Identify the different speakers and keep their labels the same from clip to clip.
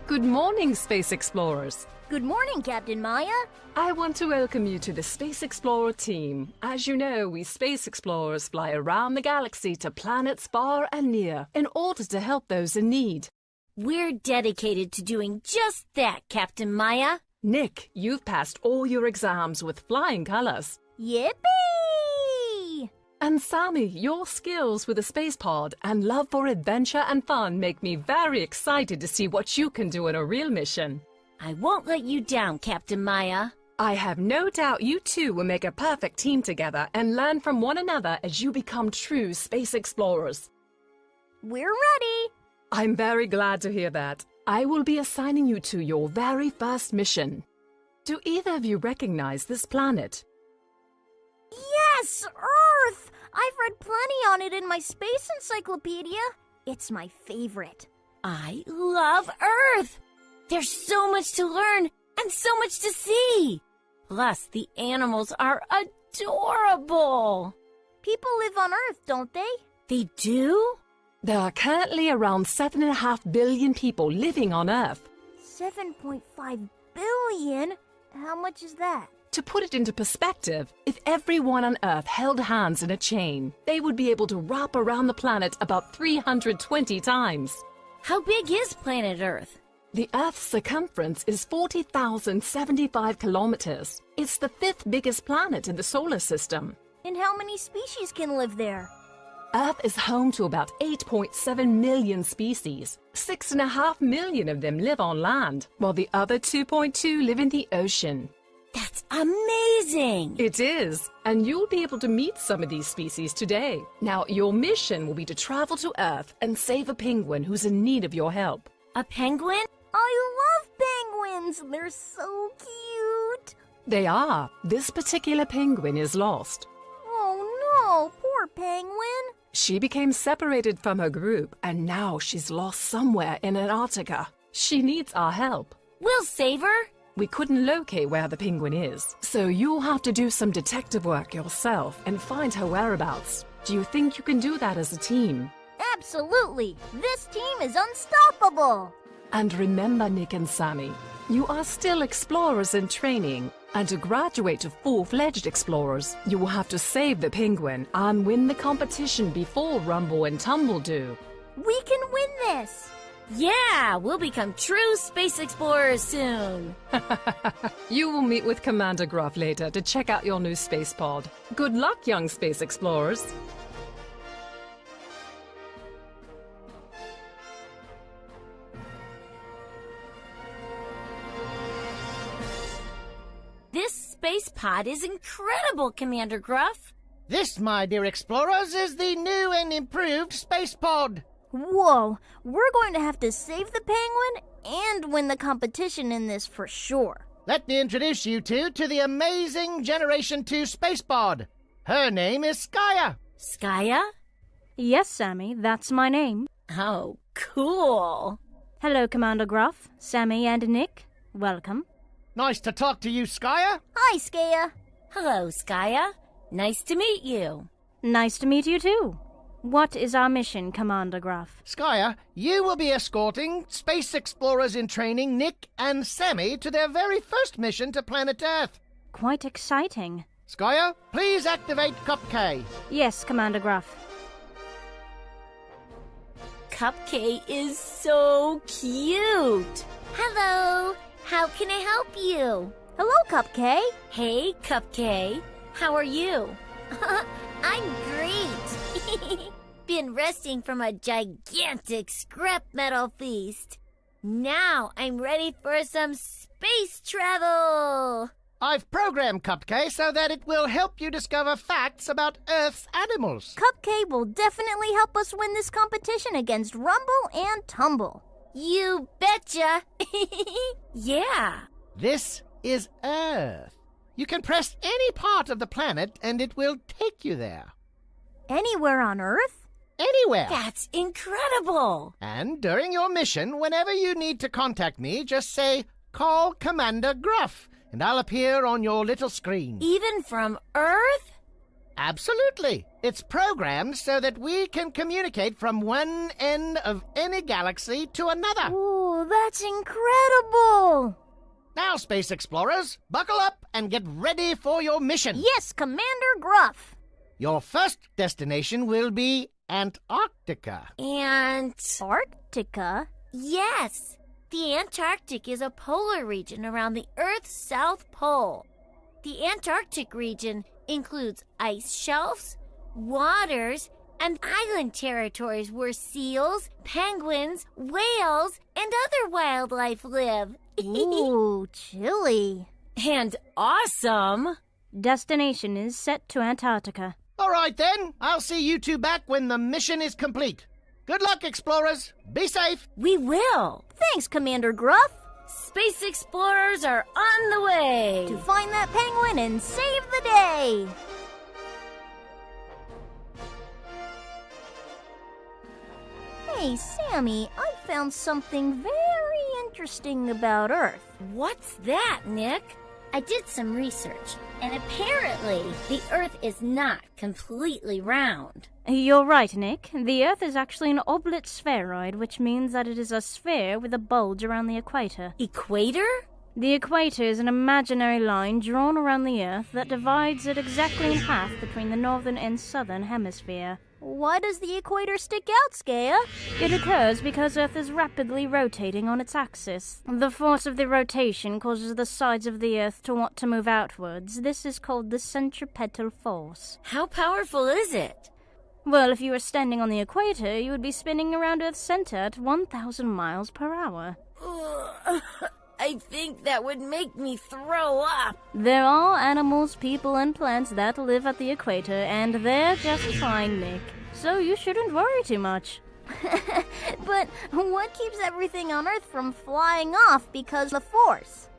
Speaker 1: Good morning, Space Explorers.
Speaker 2: Good morning, Captain Maya.
Speaker 1: I want to welcome you to the Space Explorer team. As you know, we Space Explorers fly around the galaxy to planets far and near in order to help those in need.
Speaker 2: We're dedicated to doing just that, Captain Maya.
Speaker 1: Nick, you've passed all your exams with flying colors.
Speaker 2: Yippee!
Speaker 1: And Sammy, your skills with the space pod and love for adventure and fun make me very excited to see what you can do on a real mission.
Speaker 2: I won't let you down, Captain Maya.
Speaker 1: I have no doubt you two will make a perfect team together and learn from one another as you become true space explorers.
Speaker 2: We're ready.
Speaker 1: I'm very glad to hear that. I will be assigning you to your very first mission. Do either of you recognize this planet?
Speaker 2: Yes, Earth! I've read plenty on it in my space encyclopedia. It's my favorite. I love Earth! There's so much to learn and so much to see. Plus, the animals are adorable. People live on Earth, don't they? They do?
Speaker 1: There are currently around 7.5 billion people living on Earth.
Speaker 2: 7.5 billion? How much is that?
Speaker 1: To put it into perspective, if everyone on Earth held hands in a chain, they would be able to wrap around the planet about 320 times.
Speaker 2: How big is planet Earth?
Speaker 1: The Earth's circumference is 40,075 kilometers. It's the 5th biggest planet in the solar system.
Speaker 2: And how many species can live there?
Speaker 1: Earth is home to about 8.7 million species. 6.5 million of them live on land, while the other 2.2 live in the ocean.
Speaker 2: That's amazing!
Speaker 1: It is, and you'll be able to meet some of these species today. Now, your mission will be to travel to Earth and save a penguin who's in need of your help.
Speaker 2: A penguin? I love penguins! They're so cute!
Speaker 1: They are. This particular penguin is lost.
Speaker 2: Oh no, poor penguin!
Speaker 1: She became separated from her group, and now she's lost somewhere in Antarctica. She needs our help.
Speaker 2: We'll save her!
Speaker 1: We couldn't locate where the penguin is, so you'll have to do some detective work yourself and find her whereabouts. Do you think you can do that as a team?
Speaker 2: Absolutely! This team is unstoppable!
Speaker 1: And remember, Nick and Sammy, you are still explorers in training, and to graduate to full-fledged explorers, you will have to save the penguin and win the competition before Rumble and Tumble do.
Speaker 2: We can win this! Yeah, we'll become true space explorers soon.
Speaker 1: You will meet with Commander Gruff later to check out your new space pod. Good luck, young space explorers.
Speaker 2: This space pod is incredible, Commander Gruff.
Speaker 3: This, my dear explorers, is the new and improved space pod.
Speaker 2: Whoa, we're going to have to save the penguin and win the competition in this for sure.
Speaker 3: Let me introduce you to the amazing Generation 2 space pod. Her name is Skya.
Speaker 2: Skya?
Speaker 4: Yes, Sammy, that's my name.
Speaker 2: Oh, cool.
Speaker 4: Hello, Commander Gruff, Sammy and Nick. Welcome.
Speaker 3: Nice to talk to you, Skya.
Speaker 2: Hi, Skya. Hello, Skya. Nice to meet you.
Speaker 4: Nice to meet you too. What is our mission, Commander Gruff?
Speaker 3: Skya, you will be escorting space explorers in training Nick and Sammy to their very first mission to planet Earth.
Speaker 4: Quite exciting.
Speaker 3: Skya, please activate Cup K.
Speaker 4: Yes, Commander Gruff.
Speaker 2: Cupcake is so cute. Hello. How can I help you? Hello, Cupcake. Hey, Cupcake. How are you? I'm great. Been resting from a gigantic scrap metal feast. Now I'm ready for some space travel.
Speaker 3: I've programmed Cupcake so that it will help you discover facts about Earth's animals.
Speaker 2: Cupcake will definitely help us win this competition against Rumble and Tumble. You betcha. Yeah.
Speaker 3: This is Earth. You can press any part of the planet and it will take you there.
Speaker 2: Anywhere on Earth?
Speaker 3: Anywhere.
Speaker 2: That's incredible.
Speaker 3: And during your mission, whenever you need to contact me, just say, "Call Commander Gruff," and I'll appear on your little screen.
Speaker 2: Even from Earth?
Speaker 3: Absolutely. It's programmed so that we can communicate from one end of any galaxy to another.
Speaker 2: Ooh, that's incredible.
Speaker 3: Now, space explorers, buckle up and get ready for your mission.
Speaker 2: Yes, Commander Gruff.
Speaker 3: Your first destination will be Antarctica.
Speaker 2: Antarctica? Yes. The Antarctic is a polar region around the Earth's south pole. The Antarctic region includes ice shelves, waters, and island territories where seals, penguins, whales, and other wildlife live. Ooh, chilly. And awesome.
Speaker 4: Destination is set to Antarctica.
Speaker 3: All right, then. I'll see you two back when the mission is complete. Good luck, explorers. Be safe.
Speaker 2: We will. Thanks, Commander Gruff. Space explorers are on the way to find that penguin and save the day. Hey, Sammy, I found something very interesting about Earth. What's that, Nick? I did some research, and apparently the Earth is not completely round.
Speaker 4: You're right, Nick. The Earth is actually an oblate spheroid, which means that it is a sphere with a bulge around the equator.
Speaker 2: Equator?
Speaker 4: The equator is an imaginary line drawn around the Earth that divides it exactly in half between the northern and southern hemisphere.
Speaker 2: Why does the equator stick out, Skya?
Speaker 4: It occurs because Earth is rapidly rotating on its axis. The force of the rotation causes the sides of the Earth to want to move outwards. This is called the centripetal force.
Speaker 2: How powerful is it?
Speaker 4: Well, if you were standing on the equator, you would be spinning around Earth's center at 1,000 miles per hour.
Speaker 2: I think that would make me throw up.
Speaker 4: There are animals, people, and plants that live at the equator, and they're just fine, Nick. So you shouldn't worry too much.
Speaker 2: But what keeps everything on Earth from flying off because of the force?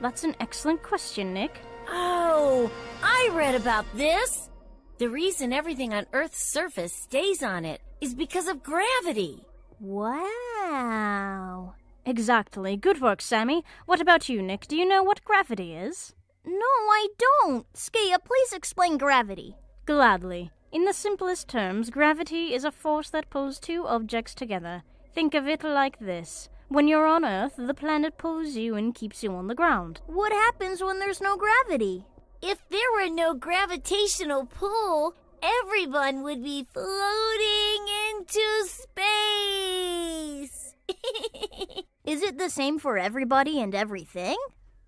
Speaker 4: That's an excellent question, Nick.
Speaker 2: Oh, I read about this. The reason everything on Earth's surface stays on it is because of gravity. Wow.
Speaker 4: Exactly. Good work, Sammy. What about you, Nick? Do you know what gravity is?
Speaker 2: No, I don't. Skya, please explain gravity.
Speaker 4: Gladly. In the simplest terms, gravity is a force that pulls two objects together. Think of it like this. When you're on Earth, the planet pulls you and keeps you on the ground.
Speaker 2: What happens when there's no gravity? If there were no gravitational pull, everyone would be floating into space. Is it the same for everybody and everything?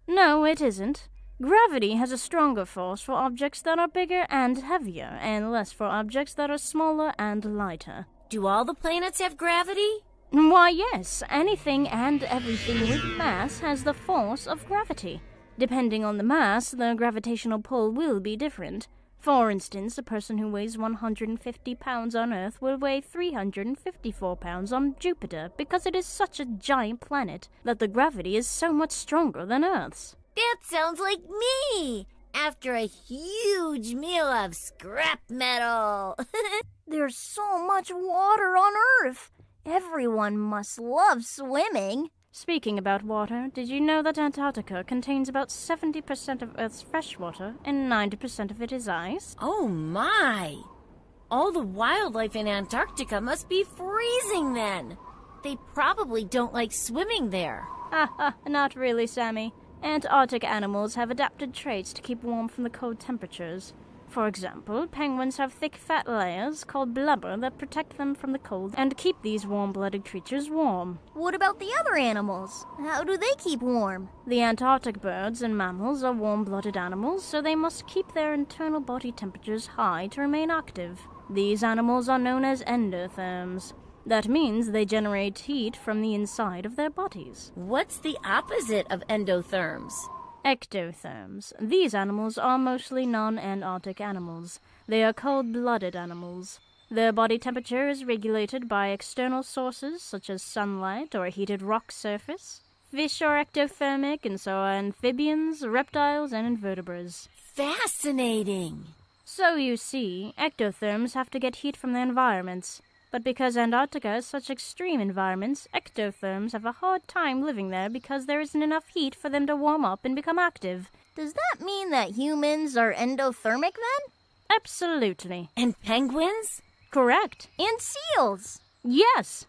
Speaker 4: No, it isn't. Gravity has a stronger force for objects that are bigger and heavier, and less for objects that are smaller and lighter.
Speaker 2: Do all the planets have gravity?
Speaker 4: Why, yes. Anything and everything with mass has the force of gravity. Depending on the mass, the gravitational pull will be different. For instance, a person who weighs 150 pounds on Earth will weigh 354 pounds on Jupiter because it is such a giant planet that the gravity is so much stronger than Earth's.
Speaker 2: That sounds like me! after a huge meal of scrap metal. There's so much water on Earth. Everyone must love swimming.
Speaker 4: Speaking about water, did you know that Antarctica contains about 70% of Earth's fresh water and 90% of it is ice?
Speaker 2: Oh my! All the wildlife in Antarctica must be freezing then. They probably don't like swimming there.
Speaker 4: Haha, not really, Sammy. Antarctic animals have adapted traits to keep warm from the cold temperatures. For example, penguins have thick fat layers called blubber that protect them from the cold and keep these warm-blooded creatures warm.
Speaker 2: What about the other animals? How do they keep warm?
Speaker 4: The Antarctic birds and mammals are warm-blooded animals, so they must keep their internal body temperatures high to remain active. These animals are known as endotherms. That means they generate heat from the inside of their bodies.
Speaker 2: What's the opposite of endotherms?
Speaker 4: Ectotherms. These animals are mostly non-Antarctic animals. They are cold-blooded animals. Their body temperature is regulated by external sources such as sunlight or a heated rock surface. Fish are ectothermic, and so are amphibians, reptiles, and invertebrates.
Speaker 2: Fascinating!
Speaker 4: So you see, ectotherms have to get heat from their environments. But because Antarctica has such extreme environments, ectotherms have a hard time living there because there isn't enough heat for them to warm up and become active.
Speaker 2: Does that mean that humans are endothermic then?
Speaker 4: Absolutely.
Speaker 2: And penguins?
Speaker 4: Correct.
Speaker 2: And seals?
Speaker 4: Yes.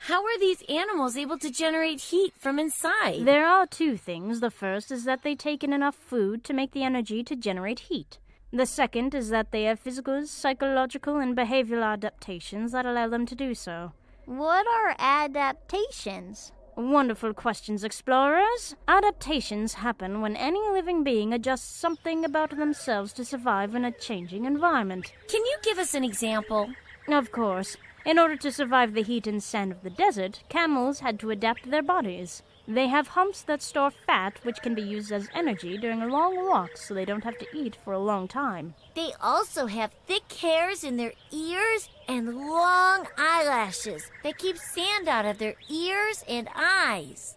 Speaker 2: How are these animals able to generate heat from inside?
Speaker 4: There are two things. The first is that they take in enough food to make the energy to generate heat. The second is that they have physical, psychological, and behavioral adaptations that allow them to do so.
Speaker 2: What are adaptations?
Speaker 4: Wonderful questions, explorers. Adaptations happen when any living being adjusts something about themselves to survive in a changing environment.
Speaker 2: Can you give us an example?
Speaker 4: Of course. In order to survive the heat and sand of the desert, camels had to adapt their bodies. They have humps that store fat, which can be used as energy during long walks so they don't have to eat for a long time.
Speaker 2: They also have thick hairs in their ears and long eyelashes that keep sand out of their ears and eyes.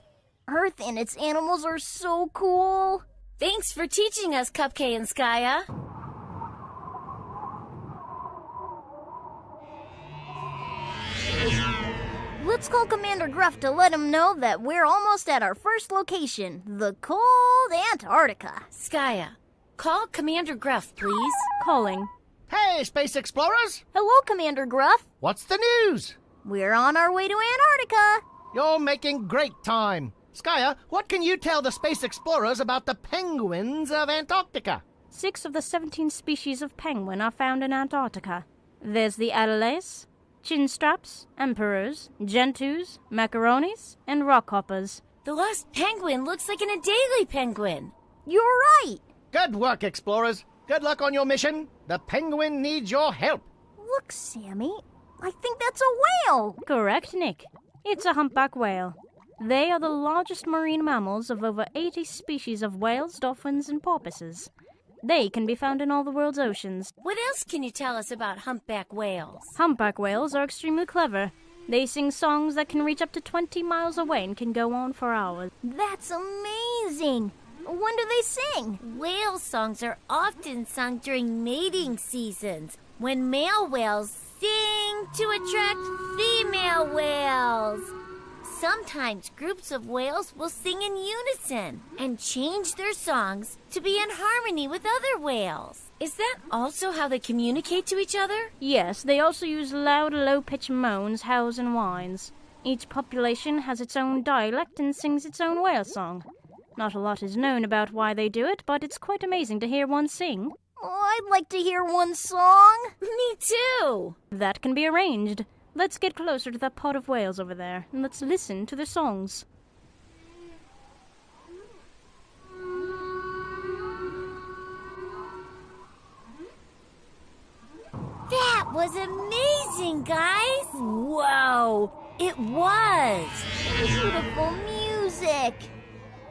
Speaker 2: Earth and its animals are so cool. Thanks for teaching us, Cupcake and Skya. Let's call Commander Gruff to let him know that we're almost at our first location, the cold Antarctica. Skya, call Commander Gruff, please.
Speaker 4: Calling.
Speaker 3: Hey, Space Explorers!
Speaker 2: Hello, Commander Gruff.
Speaker 3: What's the news?
Speaker 2: We're on our way to Antarctica.
Speaker 3: You're making great time. Skya, what can you tell the Space Explorers about the penguins of Antarctica?
Speaker 4: 6 of the 17 species of penguin are found in Antarctica. There's the Adelays, chinstraps, emperors, gentoos, macaronis, and rockhoppers.
Speaker 2: The lost penguin looks like an Adelie penguin. You're right.
Speaker 3: Good work, Explorers. Good luck on your mission. The penguin needs your help.
Speaker 2: Look, Sammy. I think that's a whale.
Speaker 4: Correct, Nick. It's a humpback whale. They are the largest marine mammals of over 80 species of whales, dolphins, and porpoises. They can be found in all the world's oceans.
Speaker 2: What else can you tell us about humpback whales?
Speaker 4: Humpback whales are extremely clever. They sing songs that can reach up to 20 miles away and can go on for hours.
Speaker 2: That's amazing. When do they sing? Whale songs are often sung during mating seasons, when male whales sing to attract female whales. Sometimes groups of whales will sing in unison and change their songs to be in harmony with other whales. Is that also how they communicate to each other?
Speaker 4: Yes, they also use loud, low-pitched moans, howls, and whines. Each population has its own dialect and sings its own whale song. Not a lot is known about why they do it, but it's quite amazing to hear one sing.
Speaker 2: Oh, I'd like to hear one song. Me too.
Speaker 4: That can be arranged. Let's get closer to that pod of whales over there, and let's listen to their songs.
Speaker 2: That was amazing, guys! Whoa! It was! Beautiful music!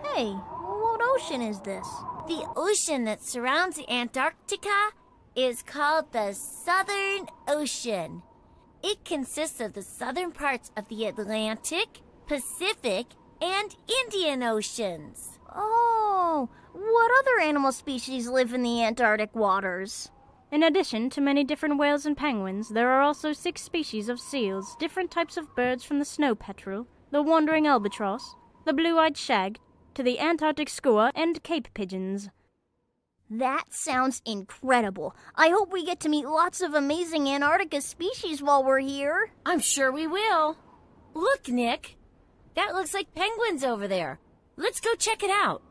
Speaker 2: Hey, what ocean is this? The ocean that surrounds Antarctica is called the Southern Ocean. It consists of the southern parts of the Atlantic, Pacific, and Indian Oceans. Oh, what other animal species live in the Antarctic waters?
Speaker 4: In addition to many different whales and penguins, there are also 6 species of seals, different types of birds from the snow petrel, the wandering albatross, the blue-eyed shag, to the Antarctic skua and Cape pigeons.
Speaker 2: That sounds incredible. I hope we get to meet lots of amazing Antarctica species while we're here.
Speaker 5: I'm sure we will. Look, Nick. That looks like penguins over there. Let's go check it out.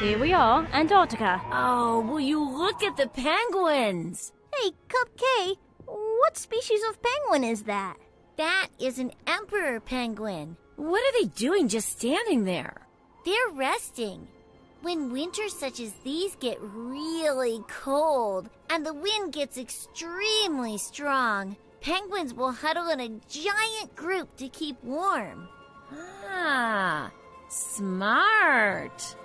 Speaker 4: Here we are, Antarctica.
Speaker 5: Oh, will you look at the penguins?
Speaker 2: Hey, Cupcake, what species of penguin is that?
Speaker 5: That is an emperor penguin. What are they doing just standing there?
Speaker 2: They're resting. When winters such as these get really cold and the wind gets extremely strong, penguins will huddle in a giant group to keep warm.
Speaker 5: Ah, smart.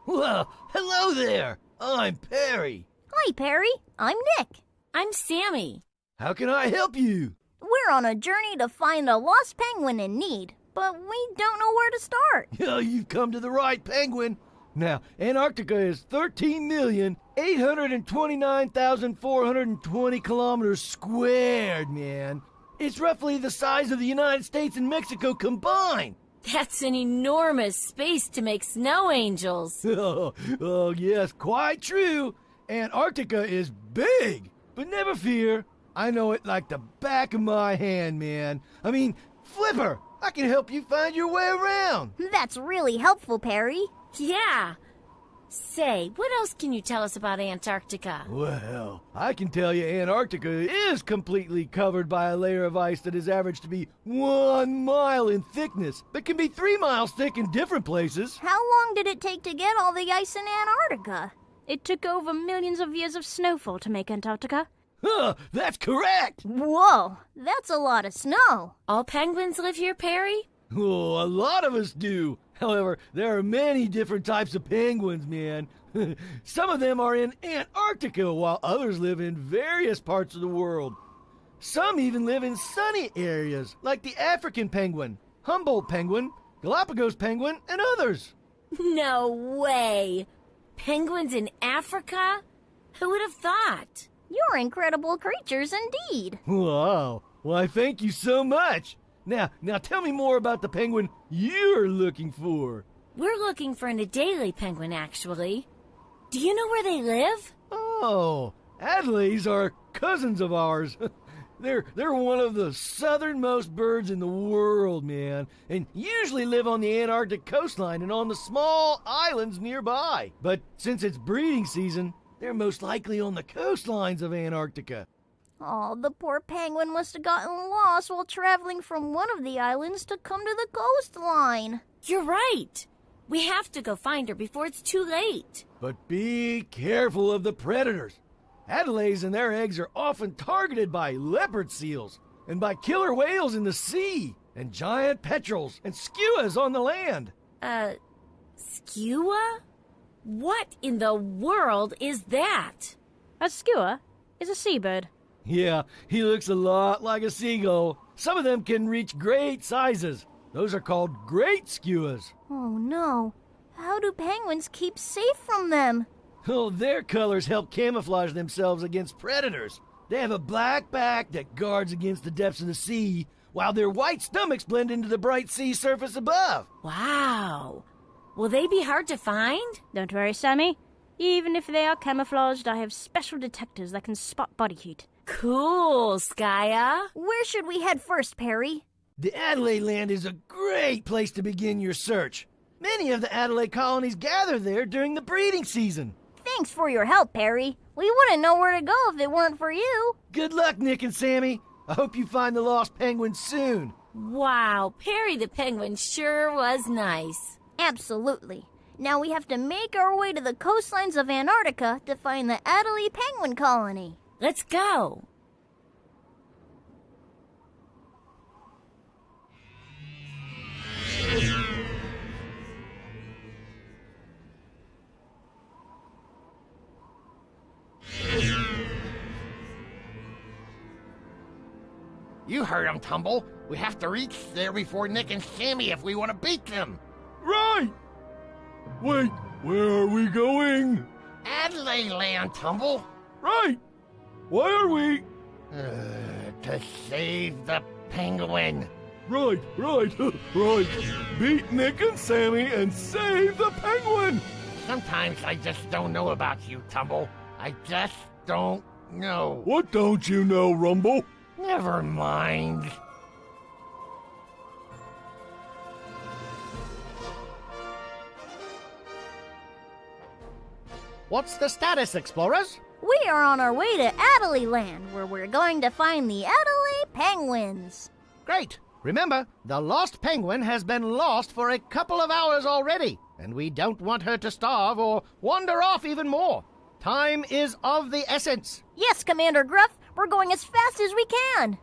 Speaker 6: Well, hello there. I'm Perry.
Speaker 2: Hi, Perry. I'm Nick.
Speaker 5: I'm Sammy.
Speaker 6: How can I help you?
Speaker 2: We're on a journey to find a lost penguin in need, but we don't know where to start.
Speaker 6: You've come to the right penguin. Now, Antarctica is 13,829,420 kilometers squared, man. It's roughly the size of the United States and Mexico combined.
Speaker 5: That's an enormous space to make snow angels.
Speaker 6: Oh, yes, quite true. Antarctica is big, but never fear. I know it like the back of my hand, man. I mean, Flipper, I can help you find your way around.
Speaker 2: That's really helpful, Perry.
Speaker 5: Yeah. Say, what else can you tell us about Antarctica?
Speaker 6: Well, I can tell you Antarctica is completely covered by a layer of ice that is averaged to be 1 mile in thickness, but can be 3 miles thick in different places.
Speaker 2: How long did it take to get all the ice in Antarctica?
Speaker 4: It took over millions of years of snowfall to make Antarctica.
Speaker 6: That's correct.
Speaker 2: Whoa, that's a lot of snow.
Speaker 5: All penguins live here, Perry?
Speaker 6: Oh, a lot of us do. However, there are many different types of penguins, man. Some of them are in Antarctica, while others live in various parts of the world. Some even live in sunny areas, like the African penguin, Humboldt penguin, Galapagos penguin, and others.
Speaker 5: No way! Penguins in Africa? Who would have thought?
Speaker 2: You're incredible creatures indeed.
Speaker 6: Wow. Why, thank you so much. Now tell me more about the penguin you're looking for.
Speaker 5: We're looking for an Adelie penguin, actually. Do you know where they live?
Speaker 6: Oh, Adelays are cousins of ours. They're one of the southernmost birds in the world, man, and usually live on the Antarctic coastline and on the small islands nearby. But since it's breeding season, they're most likely on the coastlines of Antarctica.
Speaker 2: Oh, the poor penguin must have gotten lost while traveling from one of the islands to come to the coastline.
Speaker 5: You're right. We have to go find her before it's too late.
Speaker 6: But be careful of the predators. Adelays and their eggs are often targeted by leopard seals and by killer whales in the sea and giant petrels and skuas on the land.
Speaker 5: Skua? What in the world is that?
Speaker 4: A skua is a seabird.
Speaker 6: Yeah, he looks a lot like a seagull. Some of them can reach great sizes. Those are called great skuas.
Speaker 2: Oh no. How do penguins keep safe from them?
Speaker 6: Oh, their colors help camouflage themselves against predators. They have a black back that guards against the depths of the sea, while their white stomachs blend into the bright sea surface above.
Speaker 5: Wow. Will they be hard to find?
Speaker 4: Don't worry, Sammy. Even if they are camouflaged, I have special detectors that can spot body heat.
Speaker 5: Cool, Skya.
Speaker 2: Where should we head first, Perry?
Speaker 6: The Adelaide land is a great place to begin your search. Many of the Adelaide colonies gather there during the breeding season.
Speaker 2: Thanks for your help, Perry. We wouldn't know where to go if it weren't for you.
Speaker 6: Good luck, Nick and Sammy. I hope you find the lost penguin soon.
Speaker 5: Wow, Perry the Penguin sure was nice.
Speaker 2: Absolutely. Now we have to make our way to the coastlines of Antarctica to find the Adelie penguin colony.
Speaker 5: Let's go.
Speaker 3: You heard him, Tumble. We have to reach there before Nick and Sammy if we want to beat them.
Speaker 6: Right! Wait, where are we going?
Speaker 3: Adelaide Land, Tumble.
Speaker 6: Right! Why are we...
Speaker 3: To save the penguin.
Speaker 6: Right. Beat Nick and Sammy and save the penguin!
Speaker 3: Sometimes I just don't know about you, Tumble. I just don't know.
Speaker 6: What don't you know, Rumble?
Speaker 3: Never mind. What's the status, explorers?
Speaker 2: We are on our way to Adelie Land, where we're going to find the Adelie penguins.
Speaker 3: Great. Remember, the lost penguin has been lost for a couple of hours already, and we don't want her to starve or wander off even more. Time is of the essence.
Speaker 2: Yes, Commander Gruff, we're going as fast as we can.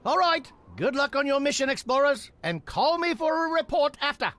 Speaker 3: All right. Good luck on your mission, explorers, and call me for a report after.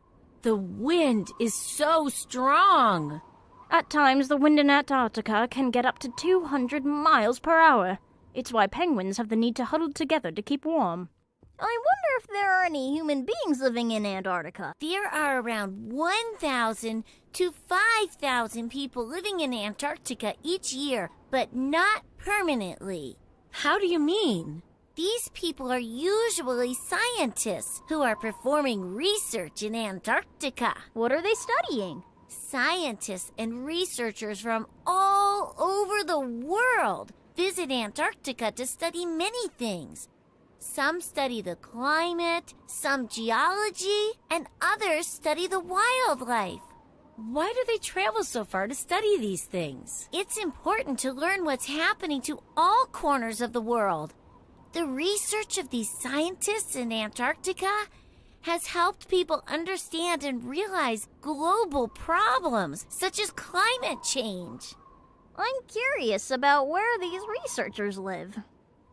Speaker 5: The wind is so strong.
Speaker 4: At times, the wind in Antarctica can get up to 200 miles per hour. It's why penguins have the need to huddle together to keep warm.
Speaker 2: I wonder if there are any human beings living in Antarctica.
Speaker 5: There are around 1,000 to 5,000 people living in Antarctica each year, but not permanently. How do you mean? These people are usually scientists who are performing research in Antarctica.
Speaker 2: What are they studying?
Speaker 5: Scientists and researchers from all over the world visit Antarctica to study many things. Some study the climate, some geology, and others study the wildlife. Why do they travel so far to study these things? It's important to learn what's happening to all corners of the world. The research of these scientists in Antarctica has helped people understand and realize global problems such as climate change.
Speaker 2: I'm curious about where these researchers live.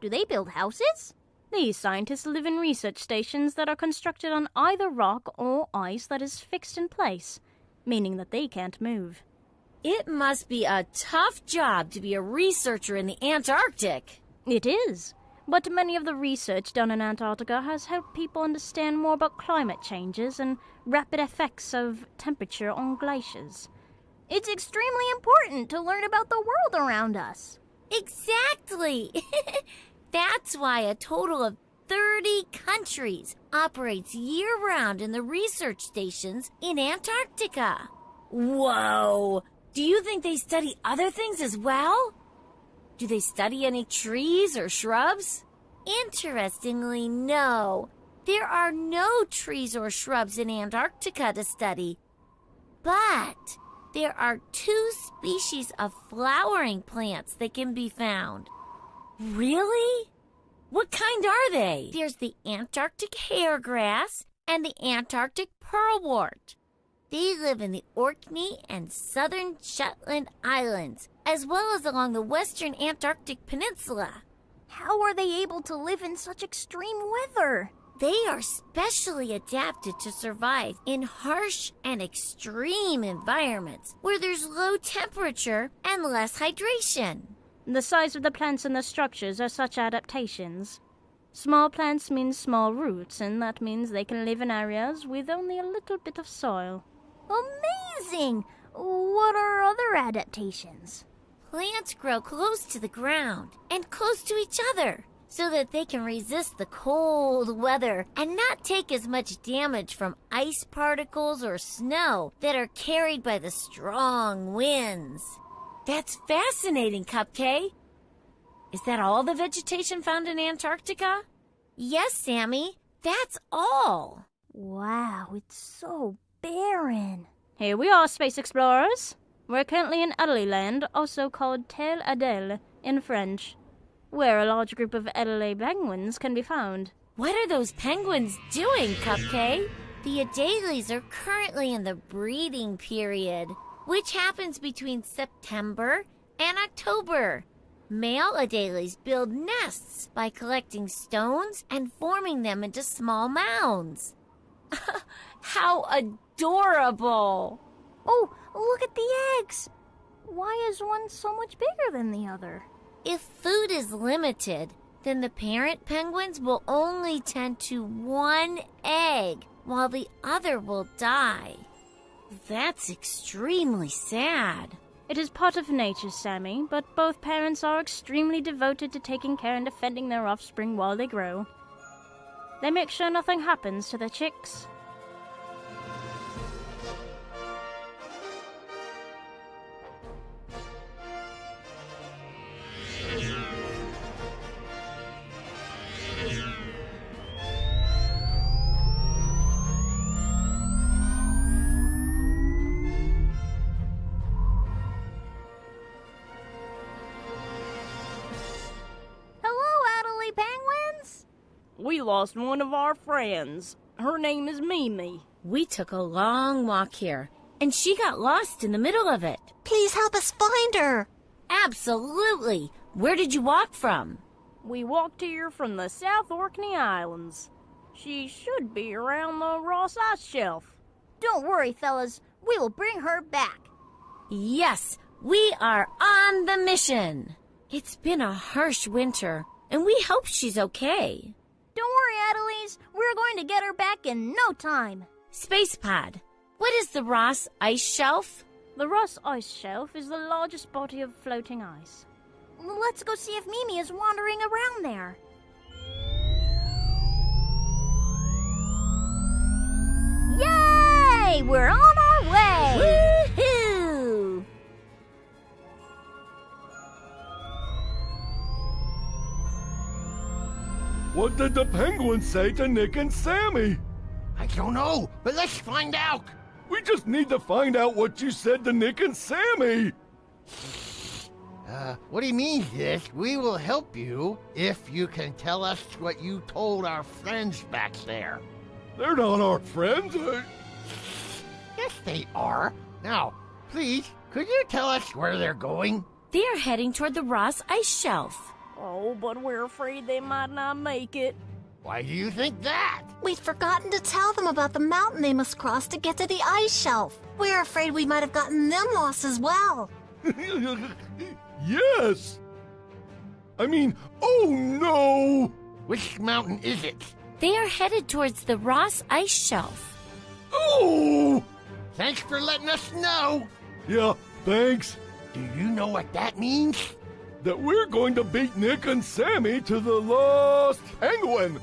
Speaker 2: Do they build houses?
Speaker 4: These scientists live in research stations that are constructed on either rock or ice that is fixed in place, meaning that they can't move.
Speaker 5: It must be a tough job to be a researcher in the Antarctic.
Speaker 4: It is. But many of the research done in Antarctica has helped people understand more about climate changes and rapid effects of temperature on glaciers.
Speaker 2: It's extremely important to learn about the world around us.
Speaker 5: Exactly! That's why a total of 30 countries operates year-round in the research stations in Antarctica. Whoa! Do you think they study other things as well? Do they study any trees or shrubs? Interestingly, no. There are no trees or shrubs in Antarctica to study. But there are 2 species of flowering plants that can be found. Really? What kind are they? There's the Antarctic hairgrass and the Antarctic pearlwort. They live in the Orkney and southern Shetland Islands, as well as along the western Antarctic Peninsula.
Speaker 2: How are they able to live in such extreme weather?
Speaker 5: They are specially adapted to survive in harsh and extreme environments where there's low temperature and less hydration.
Speaker 4: The size of the plants and the structures are such adaptations. Small plants mean small roots, and that means they can live in areas with only a little bit of soil.
Speaker 2: Amazing! What are other adaptations?
Speaker 5: Plants grow close to the ground and close to each other so that they can resist the cold weather and not take as much damage from ice particles or snow that are carried by the strong winds. That's fascinating, Cupcake. Is that all the vegetation found in Antarctica? Yes, Sammy. That's all.
Speaker 2: Wow, it's so barren.
Speaker 4: Here we are, space explorers. We're currently in Adelie Land, also called Terre Adèle in French, where a large group of Adelie penguins can be found.
Speaker 5: What are those penguins doing, Cupcake? The adelies are currently in the breeding period, which happens between September and October. Male adelies build nests by collecting stones and forming them into small mounds. How adorable!
Speaker 4: Oh, look at the eggs! Why is one so much bigger than the other?
Speaker 5: If food is limited, then the parent penguins will only tend to one egg, while the other will die. That's extremely sad.
Speaker 4: It is part of nature, Sammy, but both parents are extremely devoted to taking care and defending their offspring while they grow. They make sure nothing happens to their chicks.
Speaker 7: We lost one of our friends. Her name is Mimi.
Speaker 5: We took a long walk here, and she got lost in the middle of it.
Speaker 2: Please help us find her.
Speaker 5: Absolutely. Where did you walk from?
Speaker 7: We walked here from the South Orkney Islands. She should be around the Ross Ice Shelf.
Speaker 2: Don't worry, fellas. We will bring her back.
Speaker 5: Yes, we are on the mission. It's been a harsh winter, and we hope she's okay.
Speaker 2: Don't worry, Adelise. We're going to get her back in no time.
Speaker 5: Space Pod, what is the Ross Ice Shelf?
Speaker 4: The Ross Ice Shelf is the largest body of floating ice.
Speaker 2: Let's go see if Mimi is wandering around there. Yay! We're on our way!
Speaker 5: Woohoo!
Speaker 6: What did the penguins say to Nick and Sammy?
Speaker 3: I don't know, but let's find out.
Speaker 6: We just need to find out what you said to Nick and Sammy.
Speaker 3: What he means is we will help you if you can tell us what you told our friends back there.
Speaker 6: They're not our friends.
Speaker 3: Yes, they are. Now, please, could you tell us where they're going?
Speaker 5: They're heading toward the Ross Ice Shelf.
Speaker 7: Oh, but we're afraid they might not make it.
Speaker 3: Why do you think that?
Speaker 2: We'd forgotten to tell them about the mountain they must cross to get to the ice shelf. We're afraid we might have gotten them lost as well.
Speaker 6: Yes. I mean, oh no!
Speaker 3: Which mountain is it?
Speaker 5: They are headed towards the Ross Ice Shelf.
Speaker 6: Oh!
Speaker 3: Thanks for letting us know.
Speaker 6: Yeah, thanks.
Speaker 3: Do you know what that means?
Speaker 6: That we're going to beat Nick and Sammy to the lost penguin.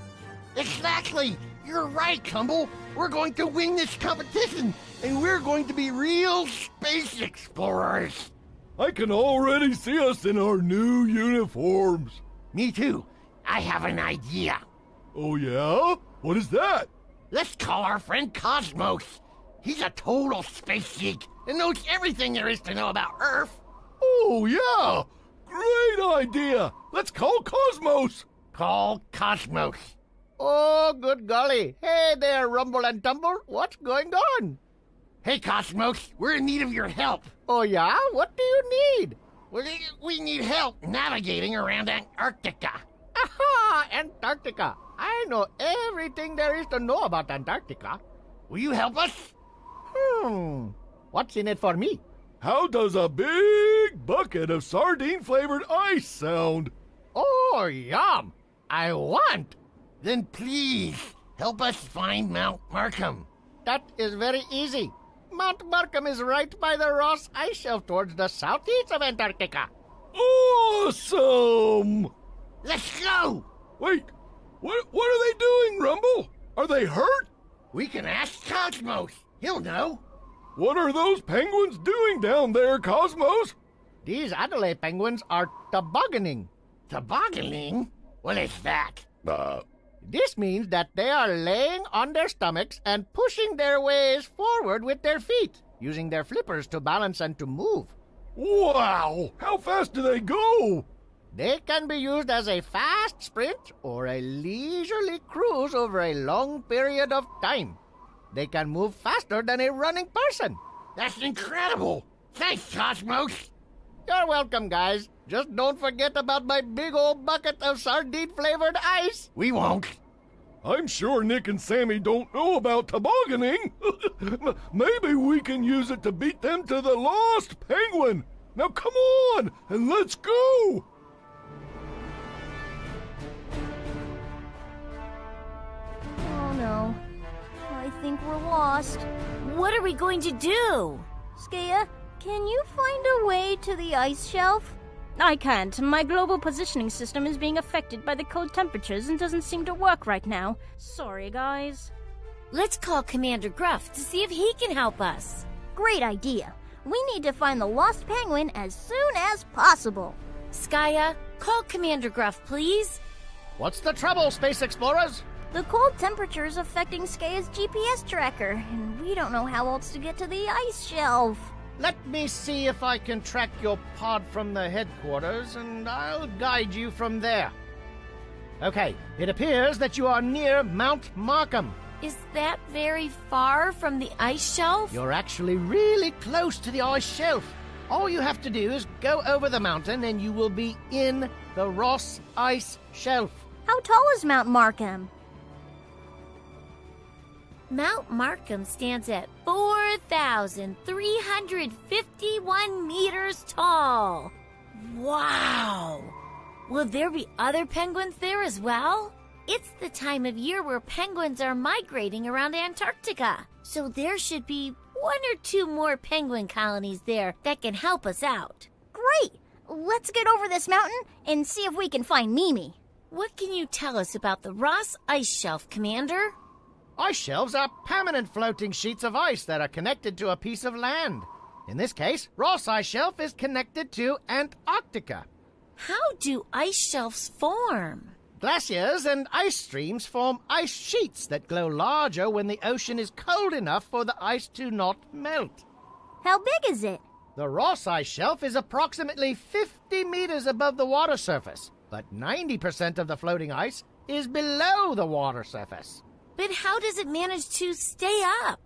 Speaker 3: Exactly. You're right, Cumble. We're going to win this competition, and we're going to be real space explorers.
Speaker 6: I can already see us in our new uniforms.
Speaker 3: Me too. I have an idea.
Speaker 6: Oh yeah? What is that?
Speaker 3: Let's call our friend Cosmos. He's a total space geek and knows everything there is to know about Earth.
Speaker 6: Oh yeah! Great idea! Let's call Cosmos!
Speaker 3: Call Cosmos. Oh, good golly. Hey there, Rumble and Tumble. What's going on? Hey, Cosmos, we're in need of your help. Oh, yeah? What do you need? We need help navigating around Antarctica. Aha! Antarctica. I know everything there is to know about Antarctica. Will you help us? What's in it for me?
Speaker 6: How does a big bucket of sardine-flavored ice sound?
Speaker 3: Oh, yum! I want! Then please, help us find Mount Markham. That is very easy. Mount Markham is right by the Ross Ice Shelf towards the southeast of Antarctica.
Speaker 6: Awesome!
Speaker 3: Let's go!
Speaker 6: Wait, what are they doing, Rumble? Are they hurt?
Speaker 3: We can ask Cosmos. He'll know.
Speaker 6: What are those penguins doing down there, Cosmos?
Speaker 3: These Adelaide penguins are tobogganing. Tobogganing? What is that? This means that they are laying on their stomachs and pushing their ways forward with their feet, using their flippers to balance and to move.
Speaker 6: Wow! How fast do they go?
Speaker 3: They can be used as a fast sprint or a leisurely cruise over a long period of time. They can move faster than a running person.
Speaker 8: That's incredible! Thanks, Cosmos!
Speaker 3: You're welcome, guys. Just don't forget about my big old bucket of sardine-flavored ice.
Speaker 8: We won't.
Speaker 9: I'm sure Nick and Sammy don't know about tobogganing. Maybe we can use it to beat them to the lost penguin. Now come on, and let's go!
Speaker 2: Oh no. I think we're lost.
Speaker 5: What are we going to do?
Speaker 2: Skaya, can you find a way to the ice shelf?
Speaker 4: I can't. My global positioning system is being affected by the cold temperatures and doesn't seem to work right now. Sorry, guys.
Speaker 5: Let's call Commander Gruff to see if he can help us.
Speaker 2: Great idea. We need to find the lost penguin as soon as possible.
Speaker 5: Skaya, call Commander Gruff, please.
Speaker 3: What's the trouble, Space Explorers?
Speaker 2: The cold temperature is affecting Skaya's GPS tracker, and we don't know how else to get to the ice shelf.
Speaker 3: Let me see if I can track your pod from the headquarters, and I'll guide you from there. Okay, it appears that you are near Mount Markham.
Speaker 5: Is that very far from the ice shelf?
Speaker 3: You're actually really close to the ice shelf. All you have to do is go over the mountain and you will be in the Ross Ice Shelf.
Speaker 2: How tall is Mount Markham?
Speaker 5: Mount Markham stands at 4,351 meters tall. Wow! Will there be other penguins there as well? It's the time of year where penguins are migrating around Antarctica, so there should be 1 or 2 more penguin colonies there that can help us out.
Speaker 2: Great! Let's get over this mountain and see if we can find Mimi.
Speaker 5: What can you tell us about the Ross Ice Shelf, Commander?
Speaker 3: Ice shelves are permanent floating sheets of ice that are connected to a piece of land. In this case, Ross Ice Shelf is connected to Antarctica.
Speaker 5: How do ice shelves form?
Speaker 3: Glaciers and ice streams form ice sheets that glow larger when the ocean is cold enough for the ice to not melt.
Speaker 2: How big is it?
Speaker 3: The Ross Ice Shelf is approximately 50 meters above the water surface, but 90% of the floating ice is below the water surface.
Speaker 5: But how does it manage to stay up?